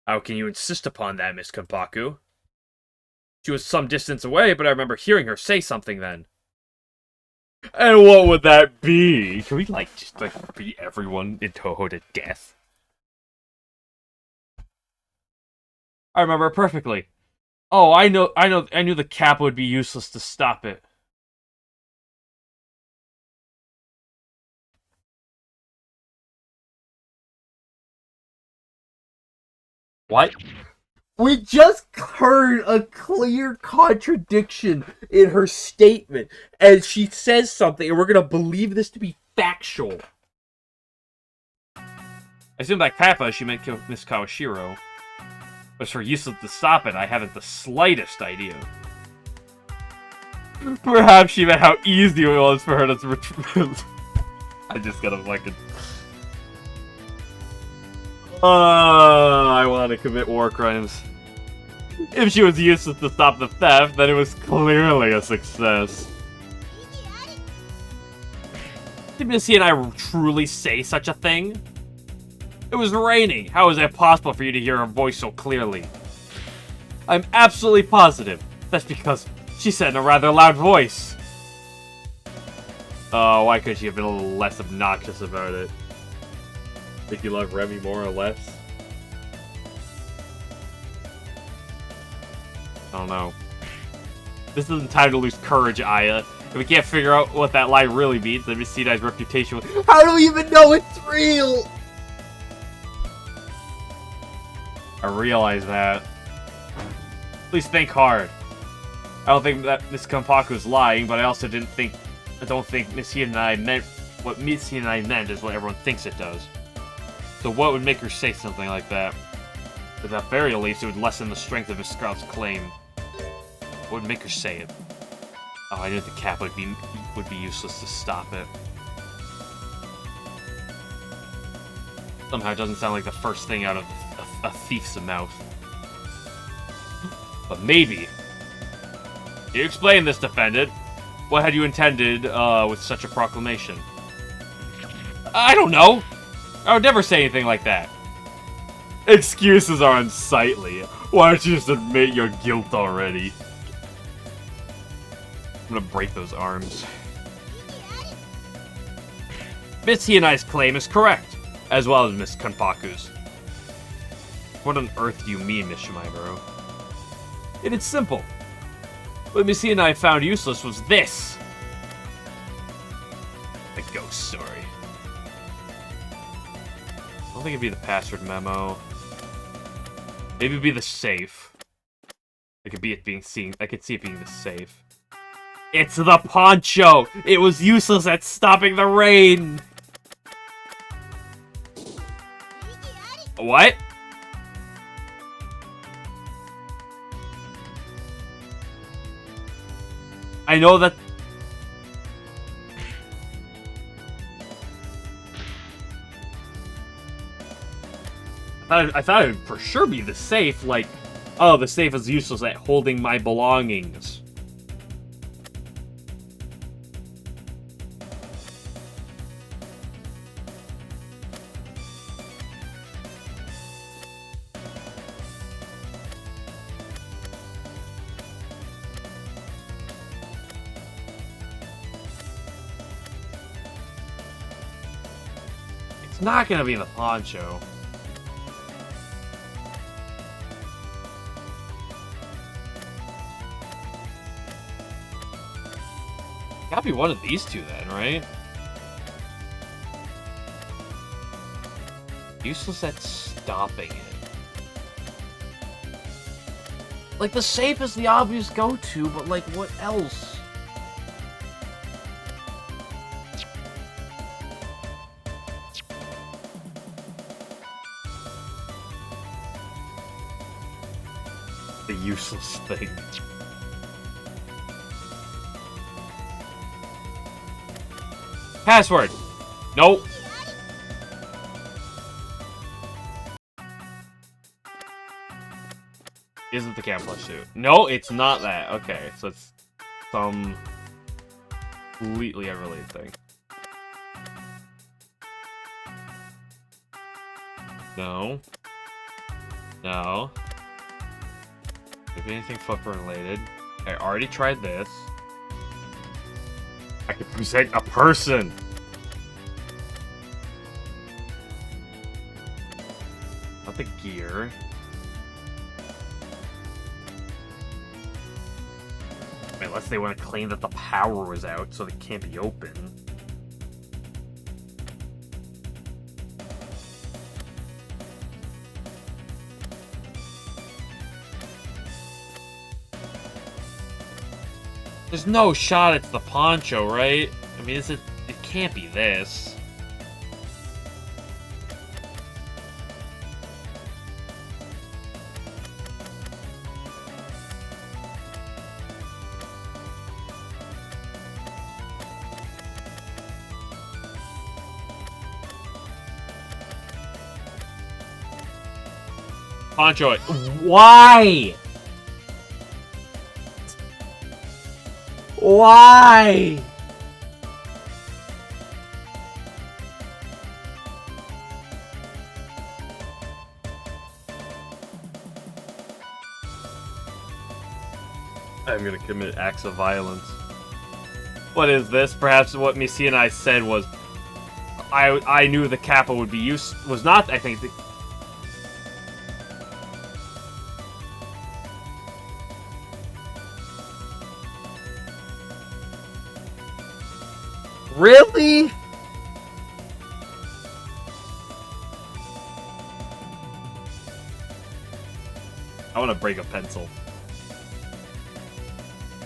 How can you insist upon that, Miss Kompaku? She was some distance away, but I remember hearing her say something then. And what would that be? Can we, just beat everyone in Touhou to death? I remember it perfectly. Oh, I knew the cap would be useless to stop it. What? We just heard a clear contradiction in her statement, and she says something, and we're gonna believe this to be factual. I assume by Kappa she meant Miss Kawashiro. But for useless to stop it, I haven't the slightest idea. Perhaps she meant how easy it was for her to retrieve. I just gotta fucking... I want to commit war crimes. If she was useless to stop the theft, then it was clearly a success. Did Missy and I truly say such a thing? It was raining. How is it possible for you to hear her voice so clearly? I'm absolutely positive. That's because she said in a rather loud voice. Oh, why couldn't she have been a little less obnoxious about it? Think you love Remy more or less? I don't know. This isn't time to lose courage, Aya. If we can't figure out what that line really means, then Miss Sinai's reputation will— How do we even know it's real? I realize that. Please think hard. I don't think that Miss Kanpaku is lying, but I also don't think Miss Sinai meant what Miss Sinai meant is what everyone thinks it does. So what would make her say something like that? At the very least, it would lessen the strength of Miss Scout's claim. What would make her say it? Oh, I knew the cap would be useless to stop it. Somehow it doesn't sound like the first thing out of a thief's mouth. But maybe. You explain this, defendant. What had you intended with such a proclamation? I don't know. I would never say anything like that. Excuses are unsightly. Why don't you just admit your guilt already? I'm gonna break those arms. Miss Hinai's claim is correct, as well as Miss Kanpaku's. What on earth do you mean, Miss Shimaburo? It is simple. What Miss Hinai found useless was this. The ghost story. I don't think it'd be the password memo. Maybe it'd be the safe. I could see it being the safe. It's the poncho! It was useless at stopping the rain! What? I know that... I thought it would for sure be the safe, like, oh, the safe is useless at holding my belongings. It's not gonna be the poncho. Gotta be one of these two then, right? Useless at stopping it. Like, the safe is the obvious go-to, but like, what else? The useless thing. Password! Nope. Is it the camouflage suit? No, it's not that. Okay, so it's some completely unrelated thing. No. No. If anything footprint related. I already tried this. I could present a person! Not the gear. Unless they want to claim that the power was out, so they can't be open. There's no shot it's the poncho, right? I mean, it can't be this. Poncho, why? Why? I'm gonna commit acts of violence. What is this? Perhaps what Missy and I said was... I knew the Kappa would be used... Was not, I think... Really? I want to break a pencil.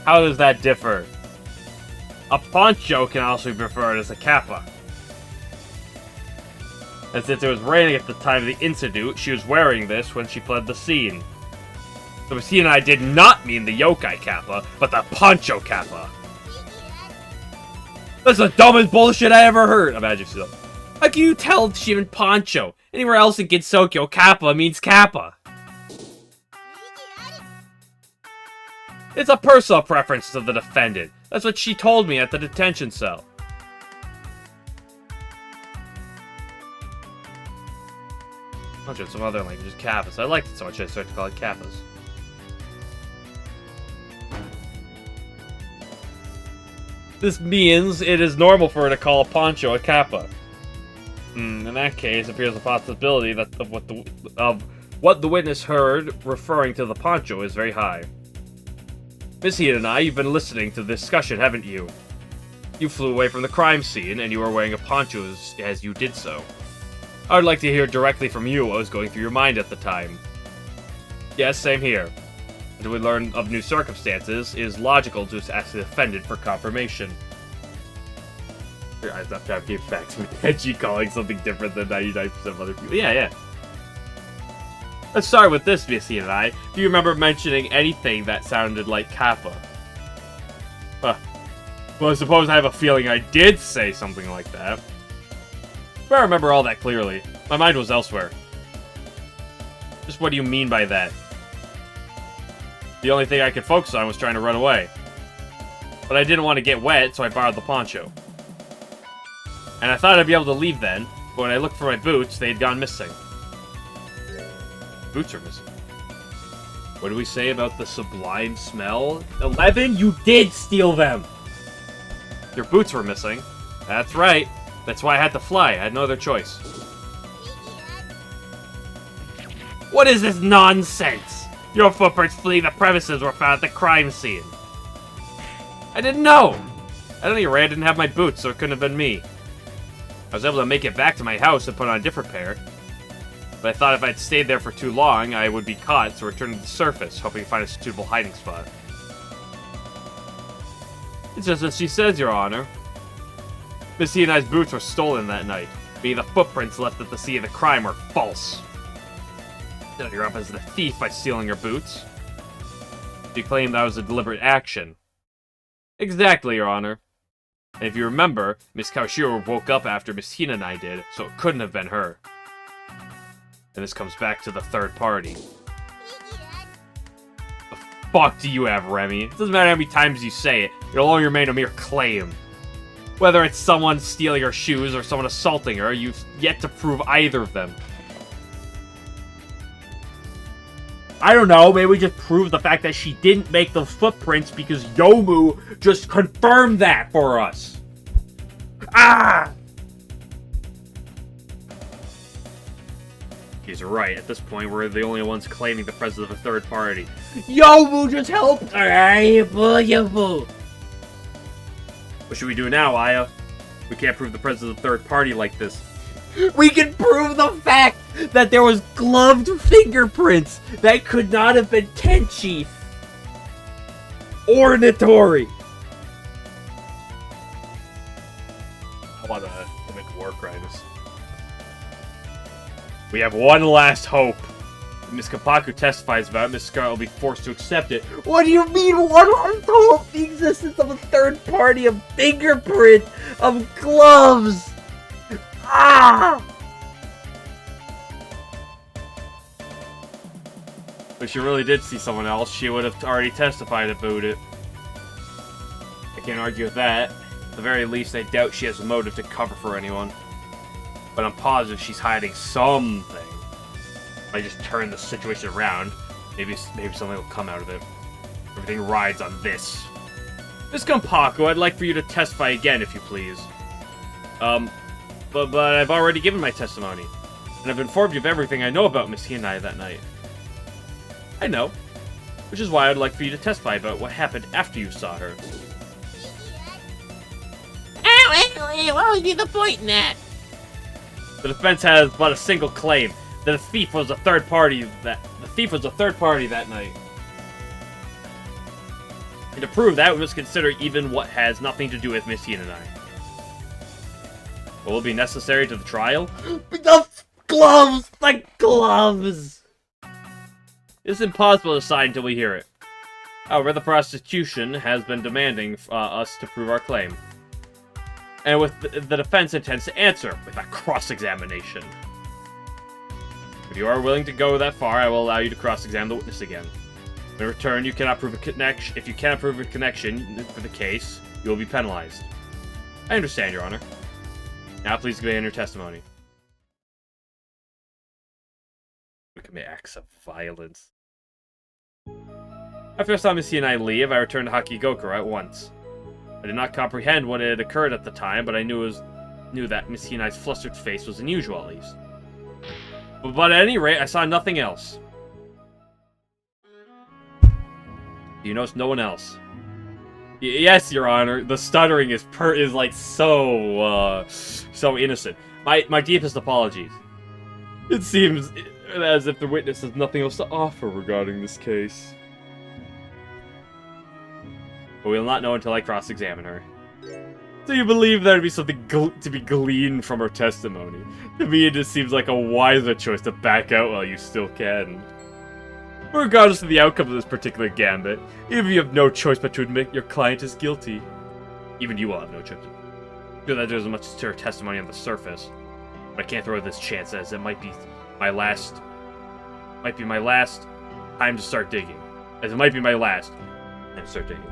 How does that differ? A poncho can also be referred as a kappa. And since it was raining at the time of the incident, she was wearing this when she fled the scene. So Missy and I did not mean the yokai kappa, but the poncho kappa. That's the dumbest bullshit I ever heard. Imagine yourself. How can you tell she meant poncho? Anywhere else in Gensokyo, kappa means kappa. It's a personal preference of the defendant. That's what she told me at the detention cell. Bunch of some other languages, kappas. I liked it so much I started to call it kappas. This means it is normal for her to call a poncho a kappa. In that case, it appears a possibility that of what the witness heard referring to the poncho is very high. Missy and I, you've been listening to the discussion, haven't you? You flew away from the crime scene, and you were wearing a poncho as you did so. I would like to hear directly from you what was going through your mind at the time. Yes, same here. Until we learn of new circumstances, it is logical to ask the defendant for confirmation. Your eyes not trying to give facts with edgy calling something different than 99% of other people. Yeah. Let's start with this, Missy and I. Do you remember mentioning anything that sounded like kappa? Well, I suppose I have a feeling I did say something like that. But I remember all that clearly. My mind was elsewhere. Just what do you mean by that? The only thing I could focus on was trying to run away. But I didn't want to get wet, so I borrowed the poncho. And I thought I'd be able to leave then, but when I looked for my boots, they had gone missing. Boots are missing. What do we say about the sublime smell? 11, you did steal them! Your boots were missing. That's right. That's why I had to fly. I had no other choice. What is this nonsense? Your footprints fleeing the premises were found at the crime scene. I didn't know. At any rate, I didn't have my boots, so it couldn't have been me. I was able to make it back to my house and put on a different pair. But I thought if I'd stayed there for too long, I would be caught, so I returned to the surface, hoping to find a suitable hiding spot. It's just as she says, Your Honor. Missy and I's boots were stolen that night, being the footprints left at the scene of the crime were false. Now you're up as the thief by stealing your boots. She claimed that was a deliberate action. Exactly, Your Honor. And if you remember, Miss Kawashiro woke up after Miss Hina and I did, so it couldn't have been her. And this comes back to the third party. The fuck do you have, Remy? It doesn't matter how many times you say it, it'll only remain a mere claim. Whether it's someone stealing her shoes or someone assaulting her, you've yet to prove either of them. I don't know, maybe we just prove the fact that she didn't make those footprints because Youmu just confirmed that for us. Ah! He's right. At this point, we're the only ones claiming the presence of a third party. Youmu just helped! Alright, Youmu. What should we do now, Aya? We can't prove the presence of a third party like this. We can prove the fact that there was gloved fingerprints that could not have been Tenchi or Natori. I want to make war crimes. We have one last hope. If Miss Kapaku testifies about it, Miss Scarlet will be forced to accept it. What do you mean, one last hope? The existence of a third party, of fingerprint, of gloves. Ah! If she really did see someone else, she would have already testified about it. can't argue with that. At the very least, I doubt she has a motive to cover for anyone. But I'm positive she's hiding something. If I just turn the situation around, maybe something will come out of it. Everything rides on this. Miss Gunpaku, I'd like for you to testify again, if you please. But I've already given my testimony. And I've informed you of everything I know about Miss Hinai that night. I know. Which is why I'd like for you to testify about what happened after you saw her. What would be the point in that? The defense has but a single claim: that the thief was a third party that night. And to prove that, we must consider even what has nothing to do with Miss Yin and I. What will be necessary to the trial? The gloves! The gloves! It's impossible to decide until we hear it. However, the prosecution has been demanding us to prove our claim. And with the defense intends to answer with a cross-examination. If you are willing to go that far, I will allow you to cross-examine the witness again. In return, you cannot prove a connection. If you cannot prove a connection for the case, you will be penalized. I understand, Your Honor. Now, please begin your testimony. We commit acts of violence. After I saw Miss and I leave, I returned to Hakigokura at once. I did not comprehend what had occurred at the time, but I knew that Miss Hinai's flustered face was unusual, at least. But at any rate, I saw nothing else. You notice no one else? Yes, Your Honor. The stuttering is like so innocent. My deepest apologies. It seems as if the witness has nothing else to offer regarding this case. But we will not know until I cross-examine her. Do you believe there would be something to be gleaned from her testimony? To me, it just seems like a wiser choice to back out while you still can. Regardless of the outcome of this particular gambit, even if you have no choice but to admit your client is guilty, even you will have no choice. I feel that there's much to her testimony on the surface, but I can't throw this chance, as it might be my last time to start digging. As it might be my last time to start digging.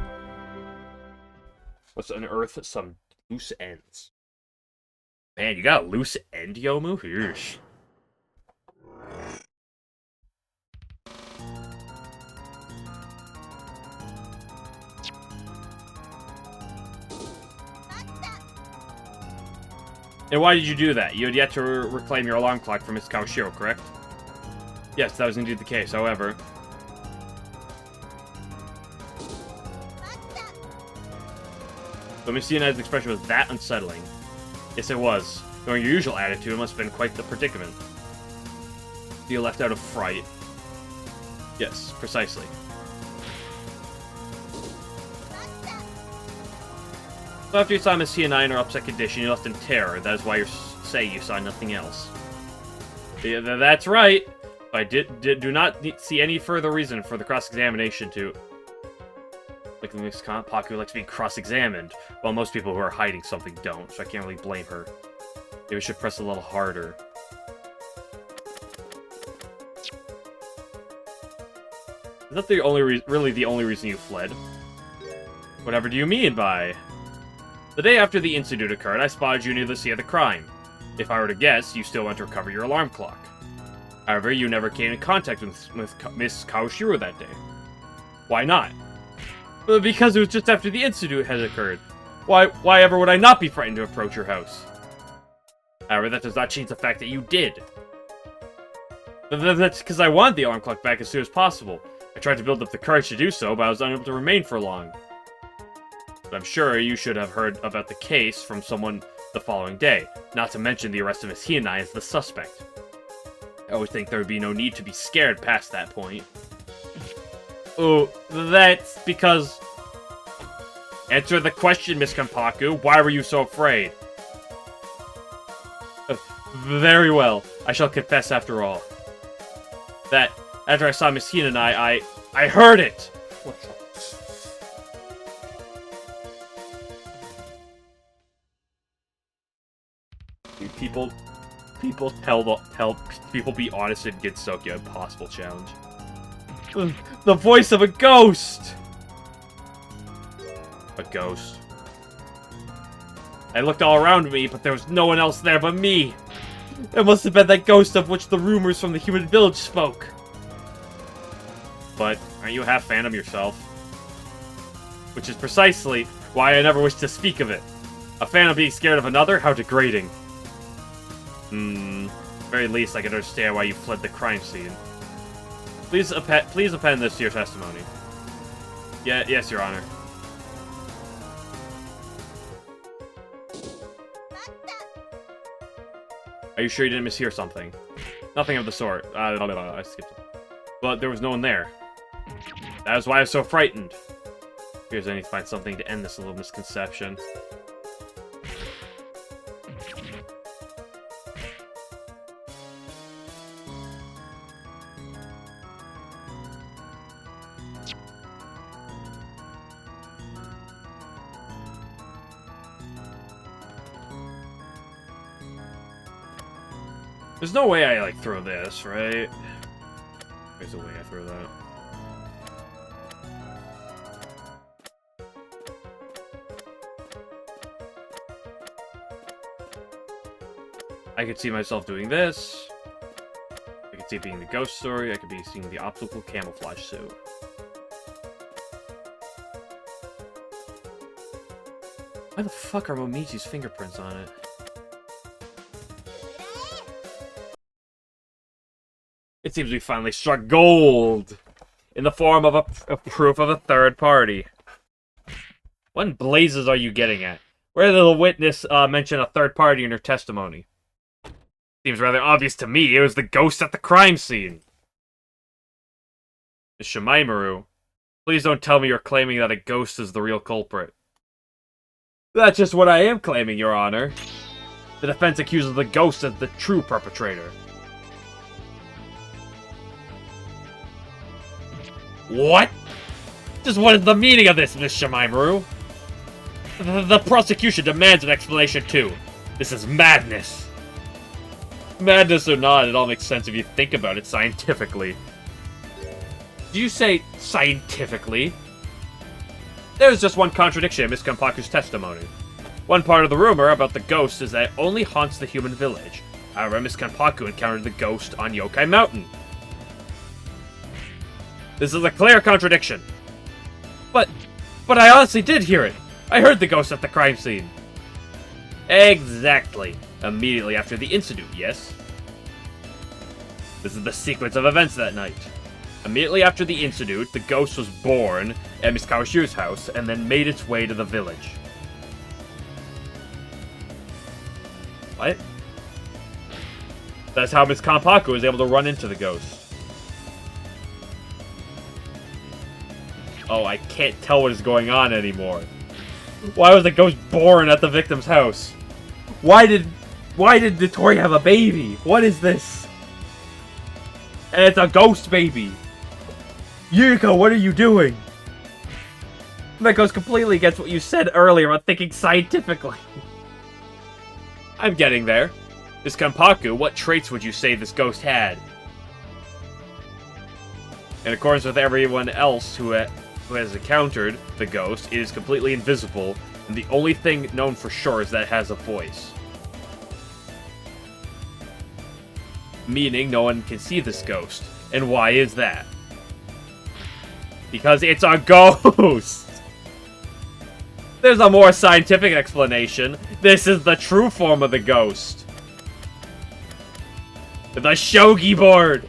Let's unearth some loose ends. Man, you got a loose end, Youmu? Yeesh. And why did you do that? You had yet to reclaim your alarm clock from Miss Kawashiro, correct? Yes, that was indeed the case. However, so Miss Yanai's expression was that unsettling. Yes, it was. Knowing your usual attitude, it must have been quite the predicament. You left out of fright. Yes, precisely. So after you saw Miss Yanai in her upset condition, you left in terror. That is why you say you saw nothing else. Yeah, that's right. I do not see any further reason for the cross-examination to... Like Miss Paku likes being cross-examined, while most people who are hiding something don't, so I can't really blame her. Maybe we should press a little harder. Is that the really the only reason you fled? Whatever do you mean by... The day after the incident occurred, I spotted you near the scene of the crime. If I were to guess, you still went to recover your alarm clock. However, you never came in contact with Miss Kawashiro that day. Why not? Well, because it was just after the incident had occurred. Why ever would I not be frightened to approach your house? However, that does not change the fact that you did. That's because I wanted the alarm clock back as soon as possible. I tried to build up the courage to do so, but I was unable to remain for long. But I'm sure you should have heard about the case from someone the following day, not to mention the arrest of Miss Hinai as the suspect. I would think there would be no need to be scared past that point. Oh, that's because... Answer the question, Miss Kanpaku. Why were you so afraid? Very well. I shall confess after all. That, after I saw Miss Hinai, I heard it! Dude, people be honest and get Sokyo impossible challenge. The voice of a ghost! A ghost. I looked all around me, but there was no one else there but me. It must have been that ghost of which the rumors from the human village spoke. But aren't you half phantom yourself? Which is precisely why I never wish to speak of it. A phantom being scared of another? How degrading. At the very least, I can understand why you fled the crime scene. Please append this to your testimony. Yes, Your Honor. Are you sure you didn't mishear something? Nothing of the sort. I skipped it. But there was no one there. That is why I was so frightened. Here's I need to find something to end this little misconception. There's no way I, like, throw this, right? There's a way I throw that. I could see myself doing this. I could see it being the ghost story. I could be seeing the optical camouflage suit. Why the fuck are Momichi's fingerprints on it? It seems we finally struck gold! In the form of a proof of a third party. What in blazes are you getting at? Where did the witness mention a third party in her testimony? Seems rather obvious to me. It was the ghost at the crime scene. Ms. Shimaimuru, please don't tell me you're claiming that a ghost is the real culprit. That's just what I am claiming, Your Honor. The defense accuses the ghost as the true perpetrator. What? Just what is the meaning of this, Ms. Shimaimuru? The prosecution demands an explanation too. This is madness. Madness or not, it all makes sense if you think about it scientifically. Do you say scientifically? There's just one contradiction in Miss Kanpaku's testimony. One part of the rumor about the ghost is that it only haunts the human village. However, Miss Kanpaku encountered the ghost on Yokai Mountain. This is a clear contradiction. But I honestly did hear it. I heard the ghost at the crime scene. Exactly. Immediately after the incident, yes? This is the sequence of events that night. Immediately after the incident, the ghost was born at Miss Kawashiro's house and then made its way to the village. What? That's how Miss Kanpaku was able to run into the ghost. Oh, I can't tell what is going on anymore. Why was the ghost born at the victim's house? Why did Notori have a baby? What is this? And it's a ghost baby. Yuriko, what are you doing? That goes completely against what you said earlier about thinking scientifically. I'm getting there. Miss Kanpaku, what traits would you say this ghost had? In accordance with everyone else who has encountered the ghost, it is completely invisible, and the only thing known for sure is that it has a voice. Meaning no one can see this ghost. And why is that? Because it's a ghost! There's a more scientific explanation. This is the true form of the ghost. The shogi board!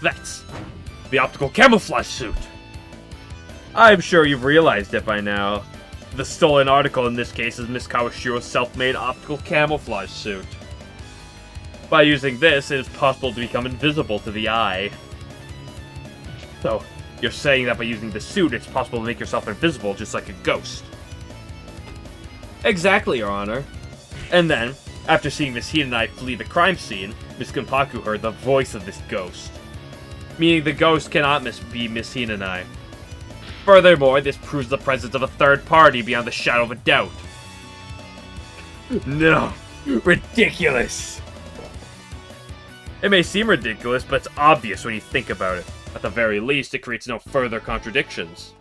That's the optical camouflage suit. I'm sure you've realized it by now. The stolen article in this case is Miss Kawashiro's self-made optical camouflage suit. By using this, it is possible to become invisible to the eye. So, you're saying that by using the suit, it's possible to make yourself invisible just like a ghost. Exactly, Your Honor. And then, after seeing Miss Hinai flee the crime scene, Miss Kanpaku heard the voice of this ghost. Meaning the ghost cannot be Miss Hinai. Furthermore, this proves the presence of a third party beyond the shadow of a doubt. No! Ridiculous! It may seem ridiculous, but it's obvious when you think about it. At the very least, it creates no further contradictions.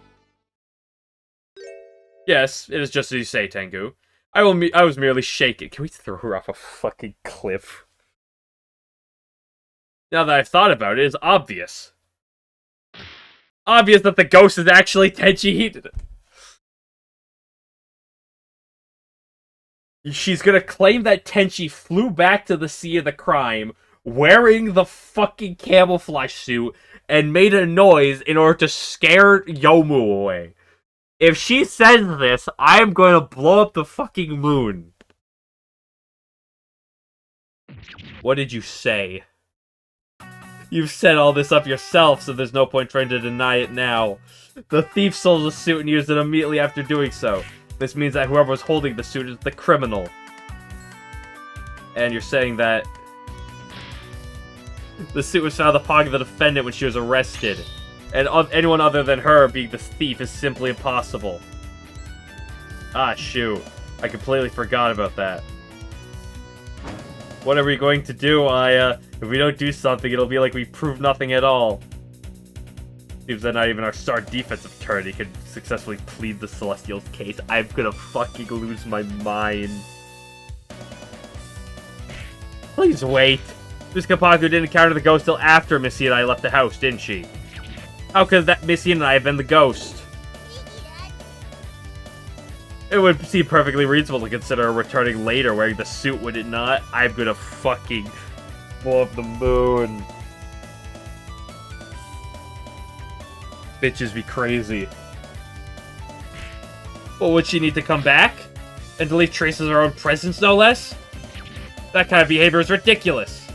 Yes, it is just as you say, Tengu. I was merely shaken. Can we throw her off a fucking cliff? Now that I've thought about it, it's obvious. Obvious that the ghost is actually Tenchi. She's gonna claim that Tenchi flew back to the scene of the crime wearing the fucking camouflage suit and made a noise in order to scare Youmu away. If she says this, I'm going to blow up the fucking moon. What did you say? You've set all this up yourself, so there's no point trying to deny it now. The thief stole the suit and used it immediately after doing so. This means that whoever was holding the suit is the criminal. And you're saying that the suit was found in the pocket of the defendant when she was arrested. And anyone other than her being the thief is simply impossible. Ah, shoot. I completely forgot about that. What are we going to do? If we don't do something, it'll be like we proved nothing at all. Seems that not even our star defensive attorney could successfully plead the Celestial's case. I'm gonna fucking lose my mind. Please wait. Miss Kapaku didn't encounter the ghost till after Missy and I left the house, didn't she? How could that Missy and I have been the ghost? It would seem perfectly reasonable to consider her returning later wearing the suit, would it not? I'm gonna fucking blow up the moon. Bitches be crazy. Well, would she need to come back? And to leave traces of her own presence, no less? That kind of behavior is ridiculous.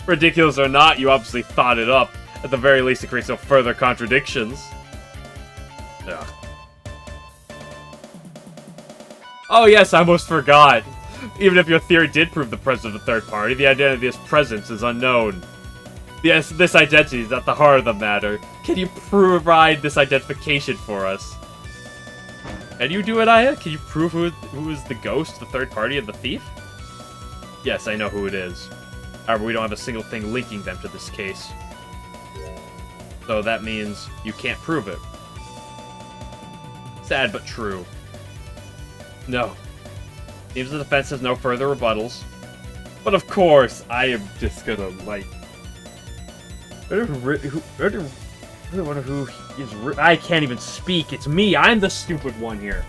Ridiculous or not, you obviously thought it up. At the very least, it creates no further contradictions. Ugh. Oh yes, I almost forgot. Even if your theory did prove the presence of a third party, the identity of this presence is unknown. Yes, this identity is at the heart of the matter. Can you provide this identification for us? Can you do it, Aya? Can you prove who is the ghost, the third party, and the thief? Yes, I know who it is. However, we don't have a single thing linking them to this case. So that means you can't prove it. Sad but true. No. Seems the defense has no further rebuttals. But of course, I am just gonna, like... I wonder who is... I can't even speak. It's me. I'm the stupid one here.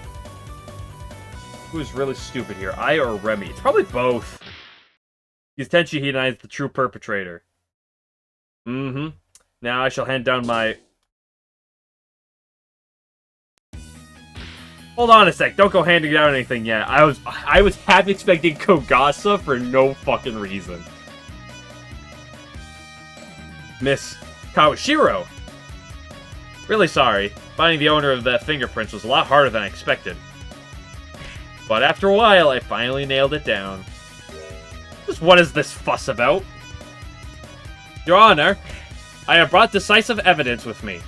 Who is really stupid here? I or Remy? It's probably both. Because Tenchi Hinai is the true perpetrator. Mm-hmm. Now I shall hand down my... Hold on a sec. Don't go handing down anything yet. I was half expecting Kogasa for no fucking reason. Miss Kawashiro. Really sorry. Finding the owner of the fingerprints was a lot harder than I expected. But after a while, I finally nailed it down. Just what is this fuss about? Your Honor, I have brought decisive evidence with me.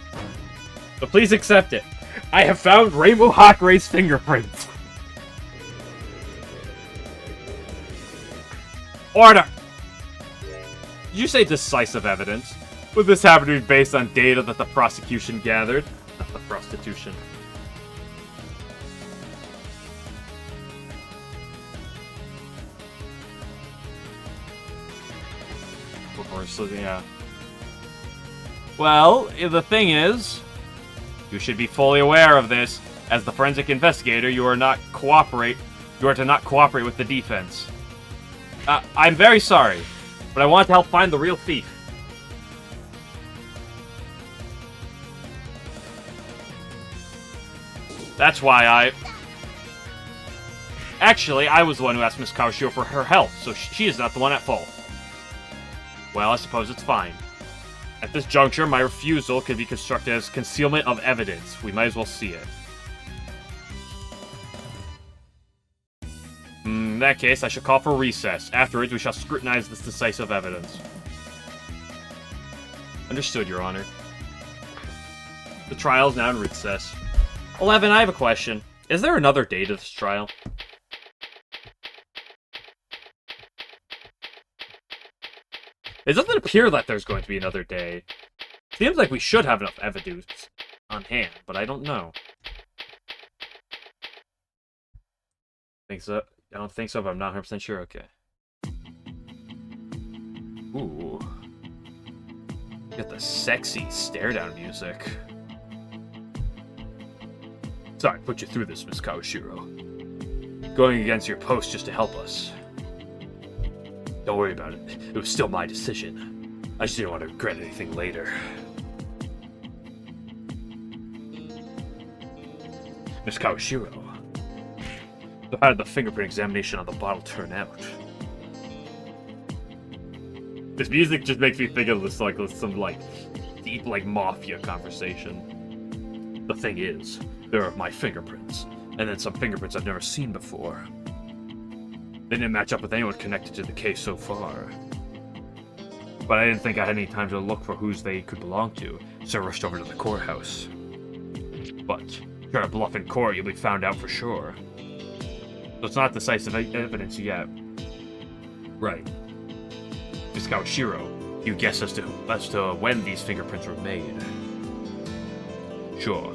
So please accept it. I have found Rainbow Hakurai's fingerprints. Order! Did you say decisive evidence? Would this happen to be based on data that the prosecution gathered? Not the prostitution. Yeah. Well, the thing is, you should be fully aware of this. As the forensic investigator, you are to not cooperate with the defense. I'm very sorry, but I want to help find the real thief. That's why Actually, I was the one who asked Miss Kawashiro for her help, so she is not the one at fault. Well, I suppose it's fine. At this juncture, my refusal could be construed as concealment of evidence. We might as well see it. In that case, I shall call for recess. Afterwards, we shall scrutinize this decisive evidence. Understood, Your Honor. The trial is now in recess. 11, I have a question. Is there another day to this trial? It doesn't appear that there's going to be another day. Seems like we should have enough evidence on hand, but I don't know. Think so? I don't think so, but I'm not 100% sure. Okay. Ooh. Get the sexy stare-down music. Sorry, put you through this, Miss Kawashiro. Going against your post just to help us. Don't worry about it. It was still my decision. I just didn't want to regret anything later. Miss Kawashiro. So how did the fingerprint examination on the bottle turn out? This music just makes me think of this like some like deep like mafia conversation. The thing is, there are my fingerprints, and then some fingerprints I've never seen before. They didn't match up with anyone connected to the case so far. But I didn't think I had any time to look for whose they could belong to, so I rushed over to the courthouse. But try to bluff in court, you'll be found out for sure. So it's not decisive evidence yet. Right. Miss Kawashiro, you guess as to when these fingerprints were made. Sure.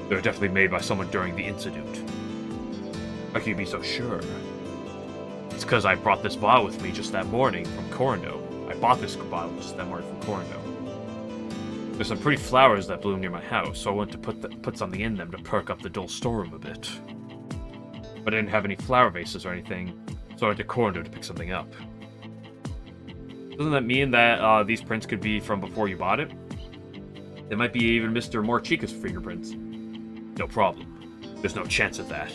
They were definitely made by someone during the incident. How can you be so sure? It's because I brought this bottle with me just that morning from Corando. I bought this bottle just that morning from Corando. There's some pretty flowers that bloom near my house, so I wanted to put something in them to perk up the dull storeroom a bit. But I didn't have any flower vases or anything, so I went to Corando to pick something up. Doesn't that mean that these prints could be from before you bought it? They might be even Mr. Morchika's fingerprints. No problem. There's no chance of that.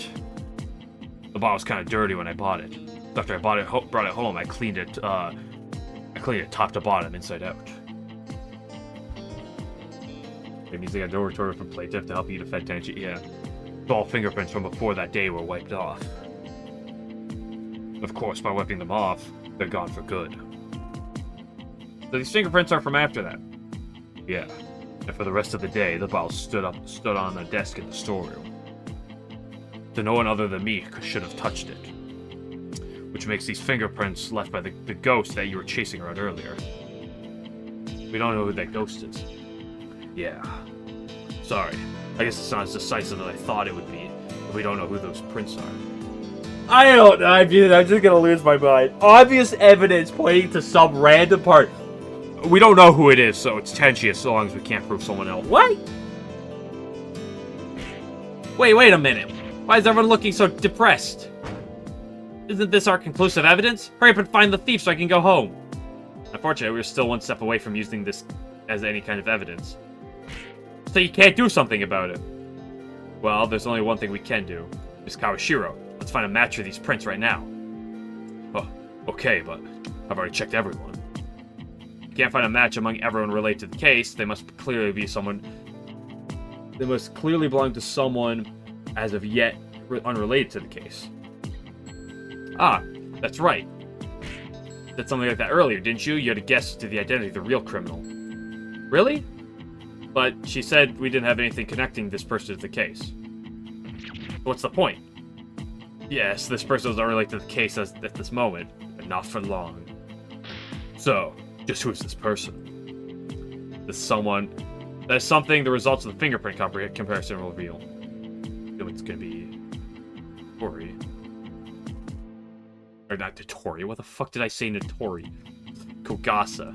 The bottle was kind of dirty when I bought it. After I brought it home, I cleaned it top to bottom, inside out. It means they got no retort from plaintiff to help you defend tension. Yeah. All fingerprints from before that day were wiped off. Of course, by wiping them off, they're gone for good. So these fingerprints are from after that. Yeah. And for the rest of the day, the bottle stood on a desk in the storeroom. So no one other than me should have touched it. Which makes these fingerprints left by the ghost that you were chasing around earlier. We don't know who that ghost is. Yeah. Sorry. I guess it's not as decisive as I thought it would be, if we don't know who those prints are. I don't know, I'm just gonna lose my mind. Obvious evidence pointing to some random part. We don't know who it is, so it's Tenchi as long as we can't prove someone else. What? Wait a minute. Why is everyone looking so depressed? Isn't this our conclusive evidence? Hurry up and find the thief so I can go home. Unfortunately, we're still one step away from using this as any kind of evidence. So you can't do something about it? Well, there's only one thing we can do. Miss Kawashiro, let's find a match for these prints right now. Oh, okay, but I've already checked everyone. Can't find a match among everyone related to the case. They must clearly belong to someone as of yet unrelated to the case. Ah, that's right. Said something like that earlier, didn't you? You had a guess to the identity of the real criminal. Really? But she said we didn't have anything connecting this person to the case. What's the point? Yes, this person is unrelated to the case at this moment, but not for long. So, just who is this person? This someone... That is something the results of the fingerprint comparison will reveal. It's gonna be... Tori. Or not Totori. What the fuck did I say Notori? Kogasa.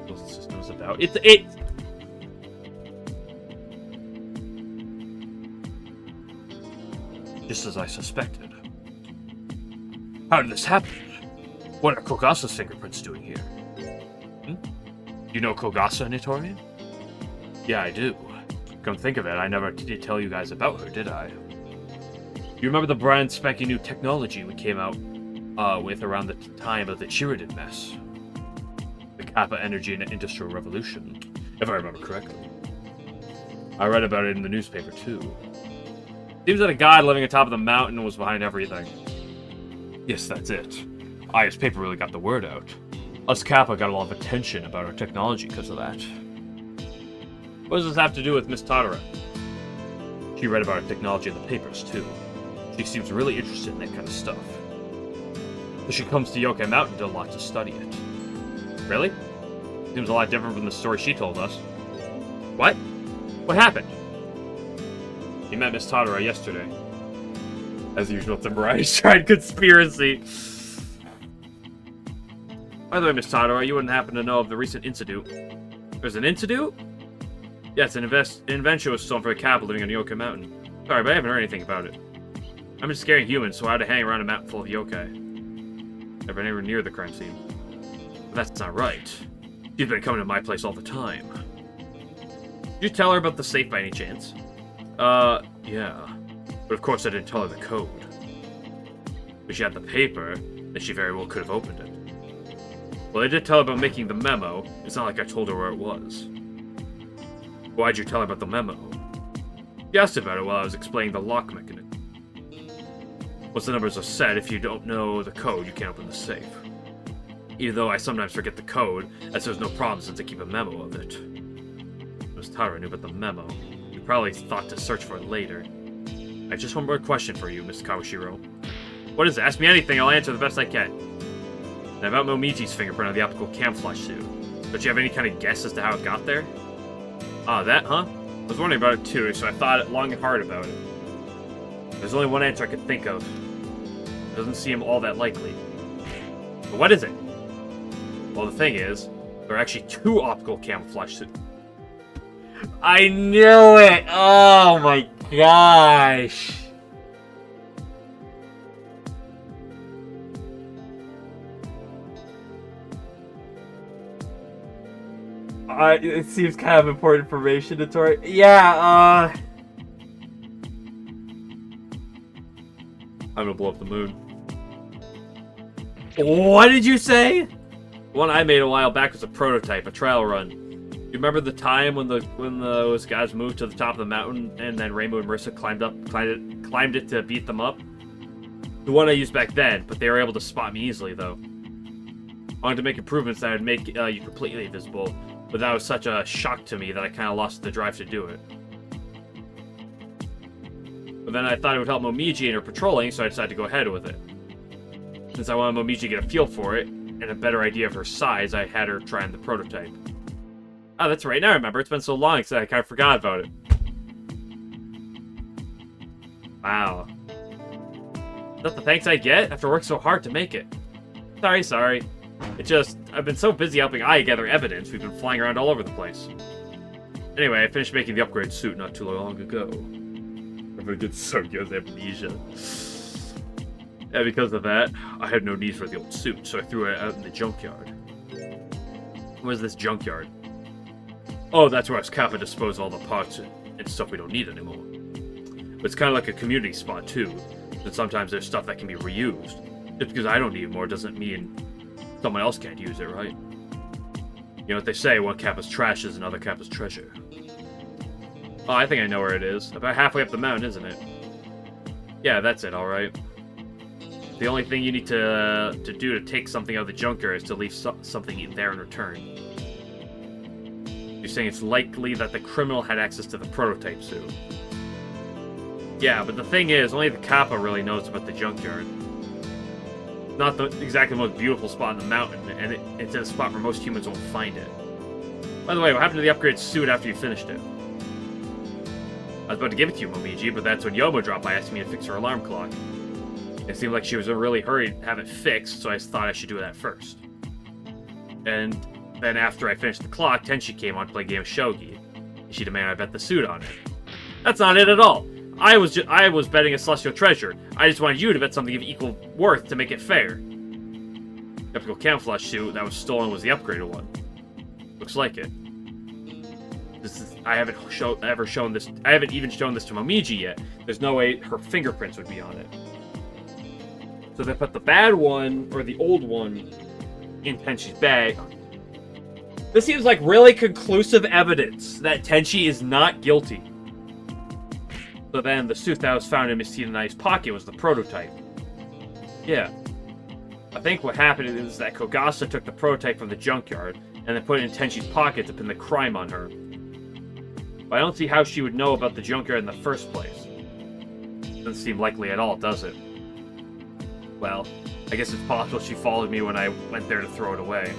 What's the system's about? It. Just as I suspected. How did this happen? What are Kogasa's fingerprints doing here? You know Kogasa, Nitori? Yeah, I do. Come think of it, I never did tell you guys about her, did I? You remember the brand spanking new technology we came out with around the time of the Chiridin mess? The Kappa Energy and Industrial Revolution, if I remember correctly. I read about it in the newspaper, too. Seems that a guy living atop of the mountain was behind everything. Yes, that's it. Aya's paper really got the word out. Us Kappa got a lot of attention about our technology because of that. What does this have to do with Miss Tadara? She read about our technology in the papers, too. She seems really interested in that kind of stuff. So she comes to Yokai Mountain a lot to study it. Really? Seems a lot different from the story she told us. What? What happened? You met Miss Totoro yesterday. As usual, it's a Mariah Stride conspiracy. By the way, Miss Totoro, you wouldn't happen to know of the recent incident. There's an incident? Yes, an invention was stolen from a capital living on Yokai Mountain. Sorry, but I haven't heard anything about it. I'm just scaring humans, so I had to hang around a mountain full of yokai. Never been anywhere near the crime scene. But that's not right. She's been coming to my place all the time. Did you tell her about the safe by any chance? Yeah. But of course I didn't tell her the code. If she had the paper, then she very well could have opened it. Well, I did tell her about making the memo. It's not like I told her where it was. Why'd you tell her about the memo? She asked about it while I was explaining the lock mechanism. Once the numbers are set, if you don't know the code, you can't open the safe. Even though I sometimes forget the code, as there's no problem since I keep a memo of it. Miss Tara knew about the memo. You probably thought to search for it later. I have just one more question for you, Miss Kawashiro. What is it? Ask me anything, I'll answer the best I can. And about Momiji's fingerprint on the optical camouflage suit. Don't you have any kind of guess as to how it got there? Ah, that, huh? I was wondering about it too, so I thought long and hard about it. There's only one answer I could think of. It doesn't seem all that likely. But what is it? Well, the thing is, there are actually 2 optical camouflage suits. I knew it! Oh my gosh! It seems kind of important information to Tori. Yeah, I'm gonna blow up the moon. What did you say? The one I made a while back was a prototype, a trial run. You remember the time when those guys moved to the top of the mountain and then Rainbow and Marissa climbed it to beat them up? The one I used back then, but they were able to spot me easily though. I wanted to make improvements that would make you completely invisible, but that was such a shock to me that I kind of lost the drive to do it. But then I thought it would help Momiji in her patrolling, so I decided to go ahead with it. Since I wanted Momiji to get a feel for it, and a better idea of her size, I had her try on the prototype. Oh, that's right, now I remember. It's been so long since I kind of forgot about it. Wow. Is that the thanks I get after working so hard to make it? Sorry. I've been so busy helping Ai gather evidence, we've been flying around all over the place. Anyway, I finished making the upgrade suit not too long ago. Everybody gets so good with amnesia. Yeah, because of that, I had no need for the old suit, so I threw it out in the junkyard. Where's this junkyard? Oh, that's where Kappa disposed all the parts and stuff we don't need anymore. But it's kind of like a community spot, too. And sometimes there's stuff that can be reused. Just because I don't need more doesn't mean someone else can't use it, right? You know what they say, one Kappa's trash is another Kappa's treasure. Oh, I think I know where it is. About halfway up the mountain, isn't it? Yeah, that's it, alright. The only thing you need to do to take something out of the junkyard is to leave something there in return. You're saying it's likely that the criminal had access to the prototype suit. Yeah, but the thing is, only the Kappa really knows about the junkyard. Not exactly the most beautiful spot in the mountain, and it's in a spot where most humans won't find it. By the way, what happened to the upgraded suit after you finished it? I was about to give it to you, Momiji, but that's when Youmu dropped by asking me to fix her alarm clock. It seemed like she was in a really hurry to have it fixed, so I thought I should do that first. And then after I finished the clock, Tenchi came on to play a game of shogi. She demanded I bet the suit on it. That's not it at all. I was betting a celestial treasure. I just wanted you to bet something of equal worth to make it fair. The optical camouflage suit that was stolen was the upgraded one. Looks like it. I haven't even shown this to Momiji yet. There's no way her fingerprints would be on it. So they put the bad one, or the old one, in Tenchi's bag. This seems like really conclusive evidence that Tenchi is not guilty. So then the suit that was found in Miss Tina Nai's pocket was the prototype. Yeah. I think what happened is that Kogasa took the prototype from the junkyard and then put it in Tenchi's pocket to pin the crime on her. But I don't see how she would know about the junkyard in the first place. Doesn't seem likely at all, does it? Well, I guess it's possible she followed me when I went there to throw it away.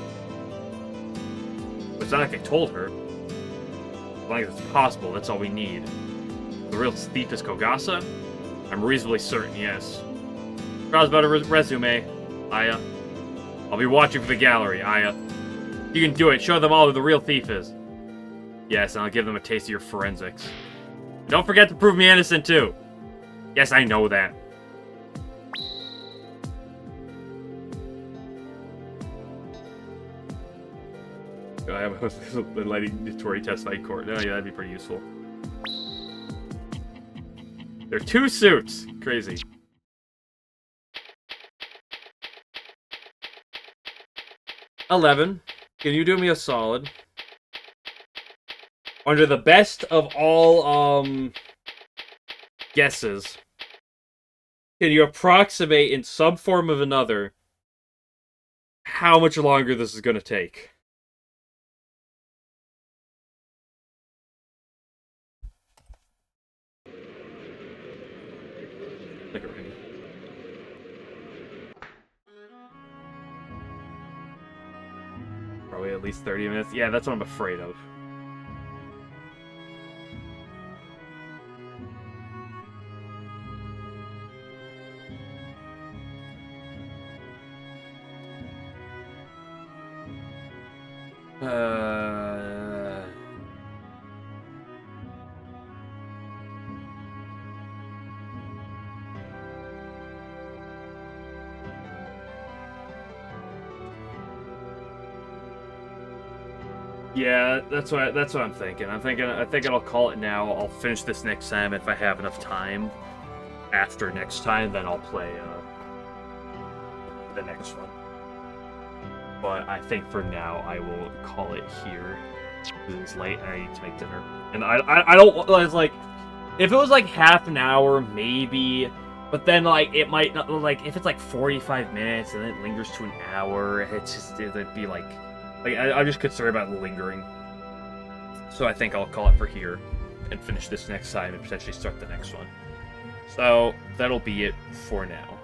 it's not like I told her. As long as it's possible, that's all we need. The real thief is Kogasa? I'm reasonably certain, yes. Proud about a resume, Aya. I'll be watching for the gallery, Aya. You can do it. Show them all who the real thief is. Yes, and I'll give them a taste of your forensics. Don't forget to prove me innocent, too. Yes, I know that. I have the lighting Tory test night court. Oh, yeah, that'd be pretty useful. There are 2 suits. Crazy. $11. Can you do me a solid? Under the best of all, guesses, can you approximate in some form of another how much longer this is going to take? Probably at least 30 minutes. Yeah, that's what I'm afraid of. Yeah, that's what I'm thinking. I think I'll call it now. I'll finish this next time if I have enough time. After next time, then I'll play the next one. But I think for now I will call it here. It's late and I need to make dinner. And I don't. It's like if it was like half an hour maybe, but then like it might not. Like if it's like 45 minutes and it lingers to an hour, it'd be like. I'm just concerned about lingering. So I think I'll call it for here and finish this next time and potentially start the next one. So that'll be it for now.